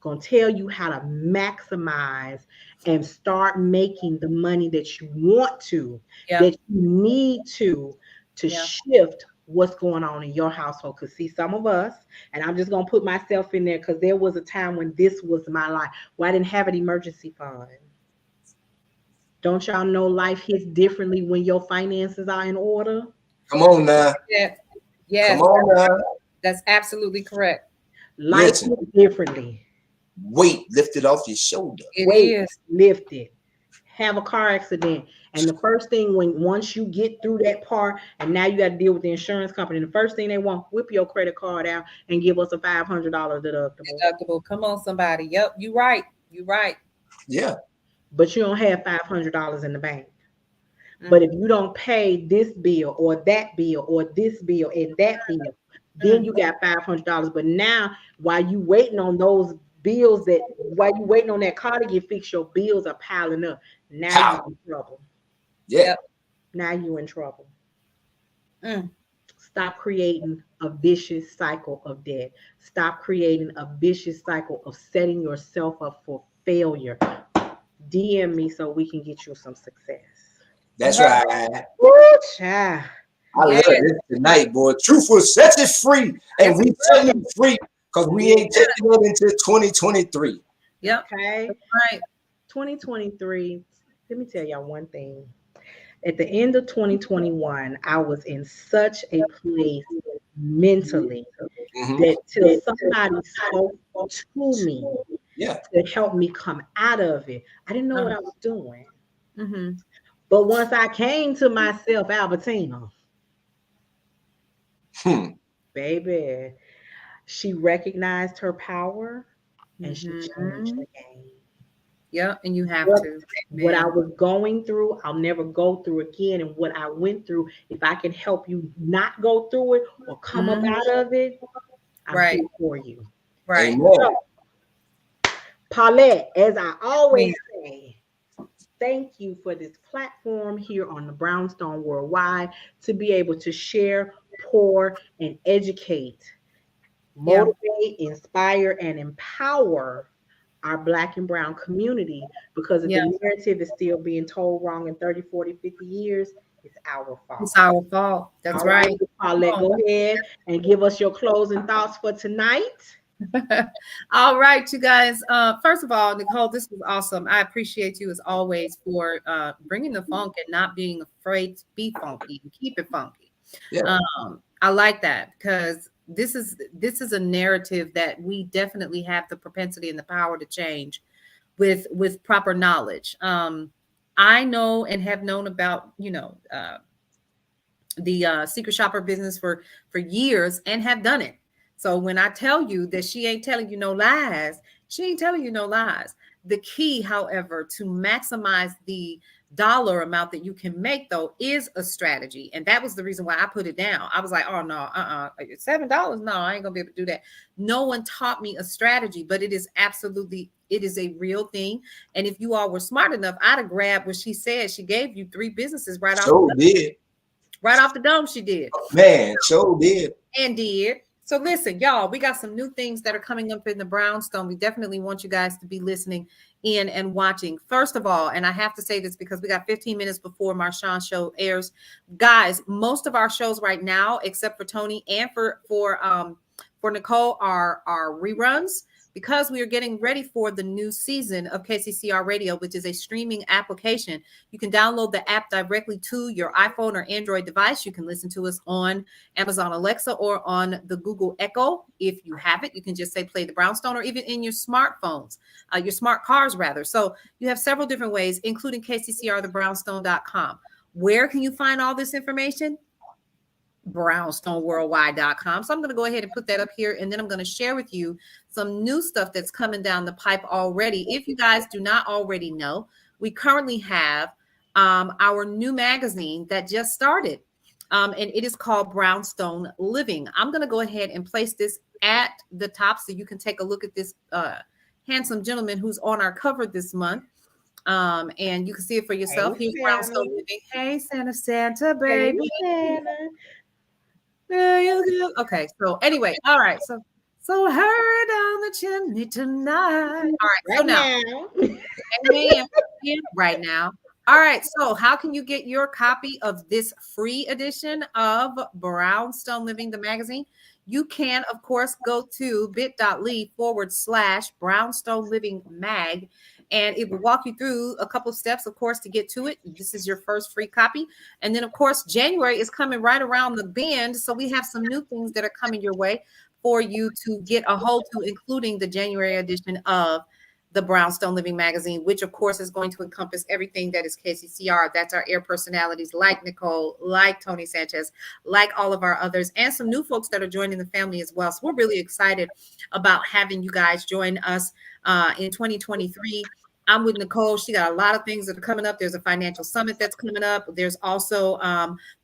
gonna tell you how to maximize and start making the money that you want to, that you need to shift what's going on in your household. Because see, some of us, and I'm just gonna put myself in there, because there was a time when this was my life where I didn't have an emergency fund. Don't y'all know life hits differently when your finances are in order? Come on now. Yeah. Yes, Come on now. that's absolutely correct. Life Listen. hits differently. Weight lifted off your shoulder. It Weight is. lifted. Have a car accident. And the first thing once you get through that part and now you got to deal with the insurance company, the first thing they want, whip your credit card out and give us a $500 deductible. Come on, somebody. Yep, you're right. You're right. Yeah. But you don't have $500 in the bank. But if you don't pay this bill or that bill or this bill and that bill, then you got $500. But now, while you waiting on those bills, while you waiting on that car to get fixed, your bills are piling up. Now you're in trouble. Yeah. Now you're in trouble. Mm. Stop creating a vicious cycle of debt. Stop creating a vicious cycle of setting yourself up for failure. DM me so we can get you some success. That's right. Woo, child. I love this tonight, boy. Truth will set you free, and we setting you free because we ain't taking it into 2023. Yep. Okay. Right. 2023. Let me tell y'all one thing. At the end of 2021, I was in such a place mentally that till somebody spoke to me to help me come out of it, I didn't know what I was doing. Mm-hmm. But once I came to myself, Albertina, baby, she recognized her power and she changed the game. Yeah, and you have to. What I was going through, I'll never go through again. And what I went through, if I can help you not go through it or come up out of it, I'm here for you. Right. So, Paulette, as I always say, thank you for this platform here on the Brownstone Worldwide to be able to share, pour, and educate, motivate, inspire, and empower our Black and Brown community, because if the narrative is still being told wrong in 30, 40, 50 years, it's our fault. It's our fault. That's right. Paulette, go ahead and give us your closing thoughts for tonight. All right, you guys. First of all, Nicole, this was awesome. I appreciate you as always for bringing the funk and not being afraid to be funky and keep it funky. Yeah. I like that because this is a narrative that we definitely have the propensity and the power to change with proper knowledge. I know and have known about, the secret shopper business for years and have done it. So when I tell you that she ain't telling you no lies, she ain't telling you no lies. The key, however, to maximize the dollar amount that you can make, though, is a strategy. And that was the reason why I put it down. I was like, oh, no, $7? No, I ain't going to be able to do that. No one taught me a strategy, but it is a real thing. And if you all were smart enough, I'd have grabbed what she said. She gave you 3 businesses right off the dome. She did. Man, did. And did. So listen, y'all, we got some new things that are coming up in the Brownstone. We definitely want you guys to be listening in and watching. First of all, and I have to say this because we got 15 minutes before Marshawn's show airs. Guys, most of our shows right now, except for Tony and for Nicole, are reruns, because we are getting ready for the new season of KCCR Radio, which is a streaming application. You can download the app directly to your iPhone or Android device. You can listen to us on Amazon Alexa or on the Google Echo. If you have it, you can just say play the Brownstone, or even in your smartphones, your smart cars rather. So you have several different ways, including KCCRthebrownstone.com. Where can you find all this information? brownstoneworldwide.com. So I'm going to go ahead and put that up here, and then I'm going to share with you some new stuff that's coming down the pipe already. If you guys do not already know, we currently have our new magazine that just started, and it is called Brownstone Living. I'm going to go ahead and place this at the top so you can take a look at this handsome gentleman who's on our cover this month. And you can see it for yourself. Here's Brownstone Living. Hey, Santa, baby. Hey, Santa. Okay, so anyway, all right, so hurry down the chimney tonight. All right, right now. All right, so how can you get your copy of this free edition of Brownstone Living, the magazine? You can, of course, go to bit.ly/Brownstone Living Mag, and it will walk you through a couple of steps, of course, to get to it. This is your first free copy. And then, of course, January is coming right around the bend. So we have some new things that are coming your way for you to get a hold to, including the January edition of the Brownstone Living Magazine, which of course is going to encompass everything that is KCCR. That's our air personalities like Nicole, like Tony Sanchez, like all of our others, and some new folks that are joining the family as well. So we're really excited about having you guys join us in 2023. I'm with Nicole. She got a lot of things that are coming up. There's a financial summit that's coming up. There's also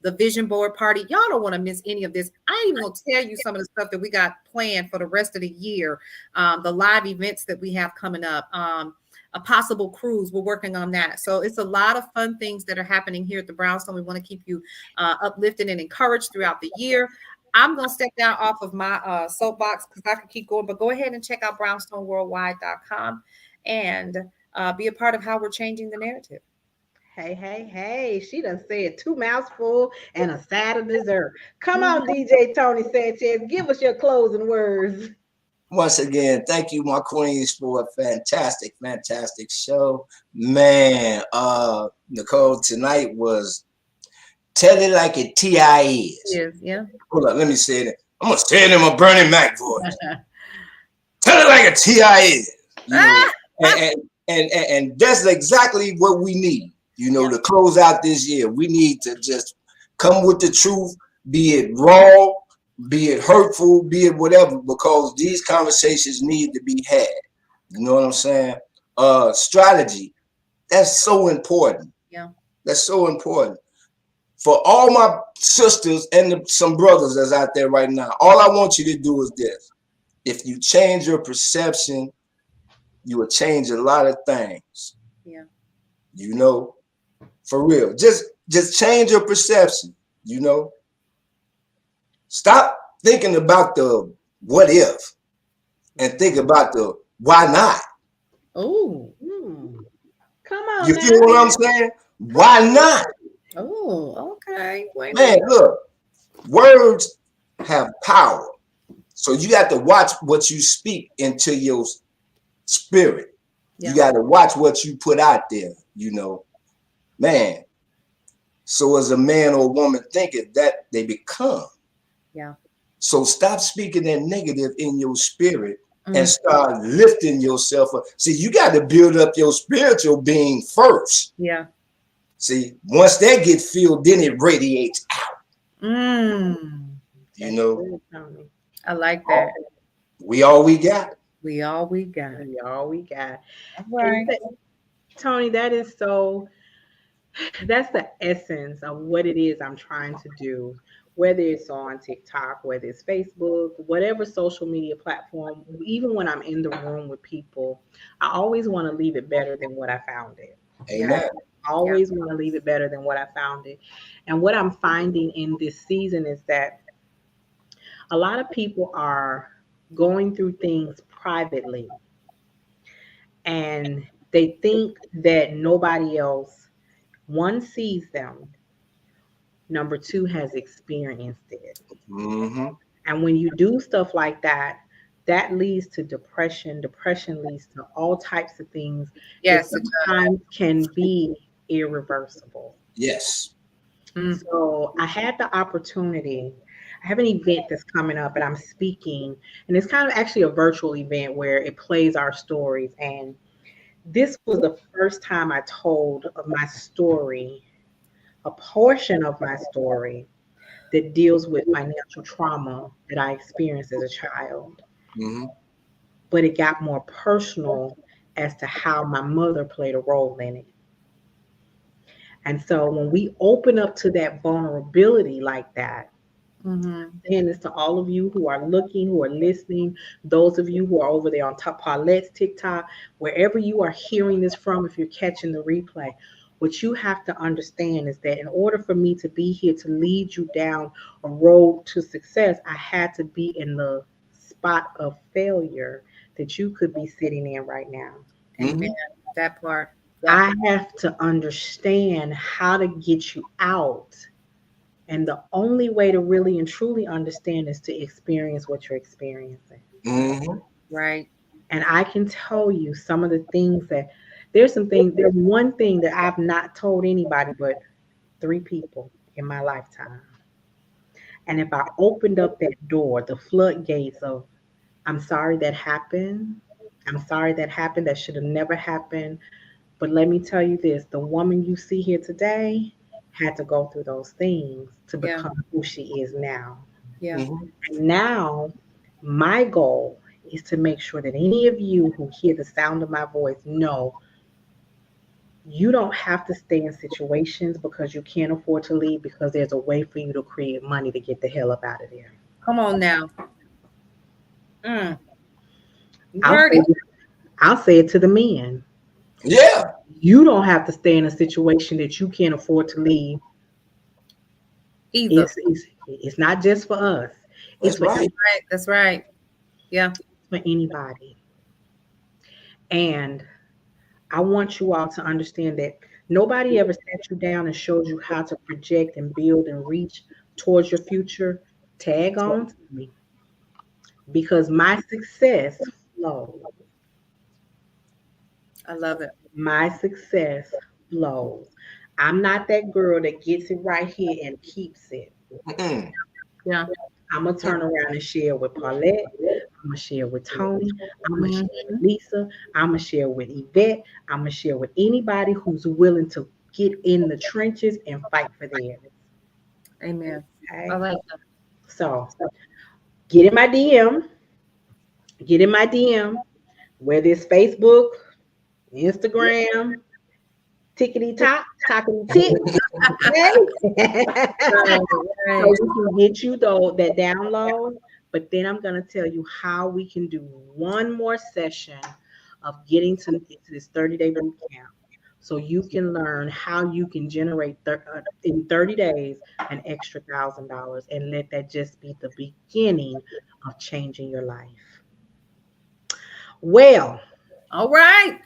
the vision board party. Y'all don't want to miss any of this. I ain't even gonna tell you some of the stuff that we got planned for the rest of the year. The live events that we have coming up. A possible cruise. We're working on that. So it's a lot of fun things that are happening here at the Brownstone. We want to keep you uplifted and encouraged throughout the year. I'm going to step down off of my soapbox because I could keep going, but go ahead and check out brownstoneworldwide.com and be a part of how we're changing the narrative. Hey, she done said 2 mouthfuls and a side of dessert. Come on, DJ Tony Sanchez, give us your closing words. Once again, thank you, my queens, for a fantastic show. Man, Nicole, tonight was tell it like it T.I. is. Yes, yeah. Hold up, let me say it. I'm going to say it in my Bernie Mac voice. Tell it like a T.I. is. You know? And that's exactly what we need, you know, to close out this year. We need to just come with the truth, be it raw, be it hurtful, be it whatever, because these conversations need to be had. You know what I'm saying? Strategy, that's so important. Yeah. That's so important. For all my sisters and some brothers that's out there right now, all I want you to do is this. If you change your perception, you will change a lot of things. Yeah. You know, for real. Just change your perception, you know. Stop thinking about the what if and think about the why not. Oh, come on. You feel what I'm saying? Why not? Oh, okay. Wait Man, look, words have power. So you got to watch what you speak into your spirit. Yeah. You got to watch what you put out there, you know. Man, so as a man or woman thinketh, that they become. Yeah. So stop speaking that negative in your spirit and start lifting yourself up. See, you got to build up your spiritual being first. Yeah. See, once that gets filled, then it radiates out. You know, I like that. we all we got. We all we got. We all we got. Right. Tony, that's the essence of what it is I'm trying to do, whether it's on TikTok, whether it's Facebook, whatever social media platform. Even when I'm in the room with people, I always want to leave it better than what I found it. Amen. I always want to leave it better than what I found it. And what I'm finding in this season is that a lot of people are going through things privately, and they think that nobody else, one, sees them, number two, has experienced it. Mm-hmm. And when you do stuff like that, that leads to depression. Depression leads to all types of things. Yes, that sometimes can be irreversible. Yes. So I had the opportunity. I have an event that's coming up and I'm speaking, and it's kind of actually a virtual event where it plays our stories. And this was the first time I told of my story, a portion of my story that deals with financial trauma that I experienced as a child. Mm-hmm. But it got more personal as to how my mother played a role in it. And so when we open up to that vulnerability like that, and it's to all of you who are looking, who are listening, those of you who are over there on top Paulette's TikTok, wherever you are hearing this from, if you're catching the replay, what you have to understand is that in order for me to be here to lead you down a road to success, I had to be in the spot of failure that you could be sitting in right now. Amen. That part. I have to understand how to get you out. And the only way to really and truly understand is to experience what you're experiencing. Mm-hmm. Right. And I can tell you some of the things that There's one thing that I've not told anybody but 3 people in my lifetime. And if I opened up that door, the floodgates of, I'm sorry that happened. I'm sorry that happened. That should have never happened. But let me tell you this, the woman you see here today had to go through those things to Yeah. become who she is now. Yeah. Mhm. And now my goal is to make sure that any of you who hear the sound of my voice know you don't have to stay in situations because you can't afford to leave, because there's a way for you to create money to get the hell up out of there. Come on now. You I'll heard say, it. I'll say it to the men. Yeah. You don't have to stay in a situation that you can't afford to leave. Either. It's not just for us. It's That's right. Right. That's right. Yeah. for anybody. And I want you all to understand that nobody ever sat you down and showed you how to project and build and reach towards your future. Tag on to me, because my success flows. I love it. My success flows. I'm not that girl that gets it right here and keeps it. Mm-mm. Yeah. I'm going to turn around and share with Paulette. I'm going to share with Tony. I'm going to share with Lisa. I'm going to share with Yvette. I'm going to share with anybody who's willing to get in the trenches and fight for theirs. Amen. Okay? I like that. So get in my DM. Get in my DM. Whether it's Facebook, Instagram, tickety top, talkity tick. Okay? Right. So we can get you that download, but then I'm going to tell you how we can do one more session of getting to this 30-day boot camp, so you can learn how you can generate in 30 days an extra $1,000, and let that just be the beginning of changing your life. Well, All right.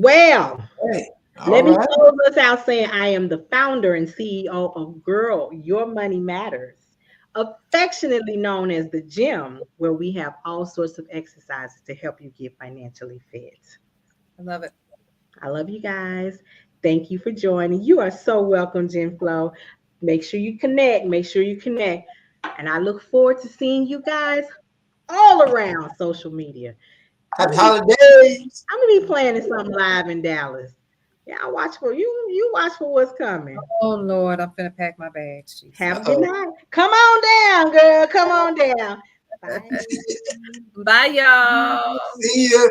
Hey, let me right. close us out saying I am the founder and CEO of Girl, Your Money Matters, affectionately known as the gym, where we have all sorts of exercises to help you get financially fit. I love it. I love you guys. Thank you for joining. You are so welcome, Jen Flo. Make sure you connect. And I look forward to seeing you guys all around social media. Happy holidays. I'm gonna be playing something live in Dallas. Yeah, I watch for you. You watch for what's coming. Oh Lord, I'm finna pack my bags. Jesus. Have a good night. Come on down, girl. Come on down. Bye. Bye, y'all. See ya.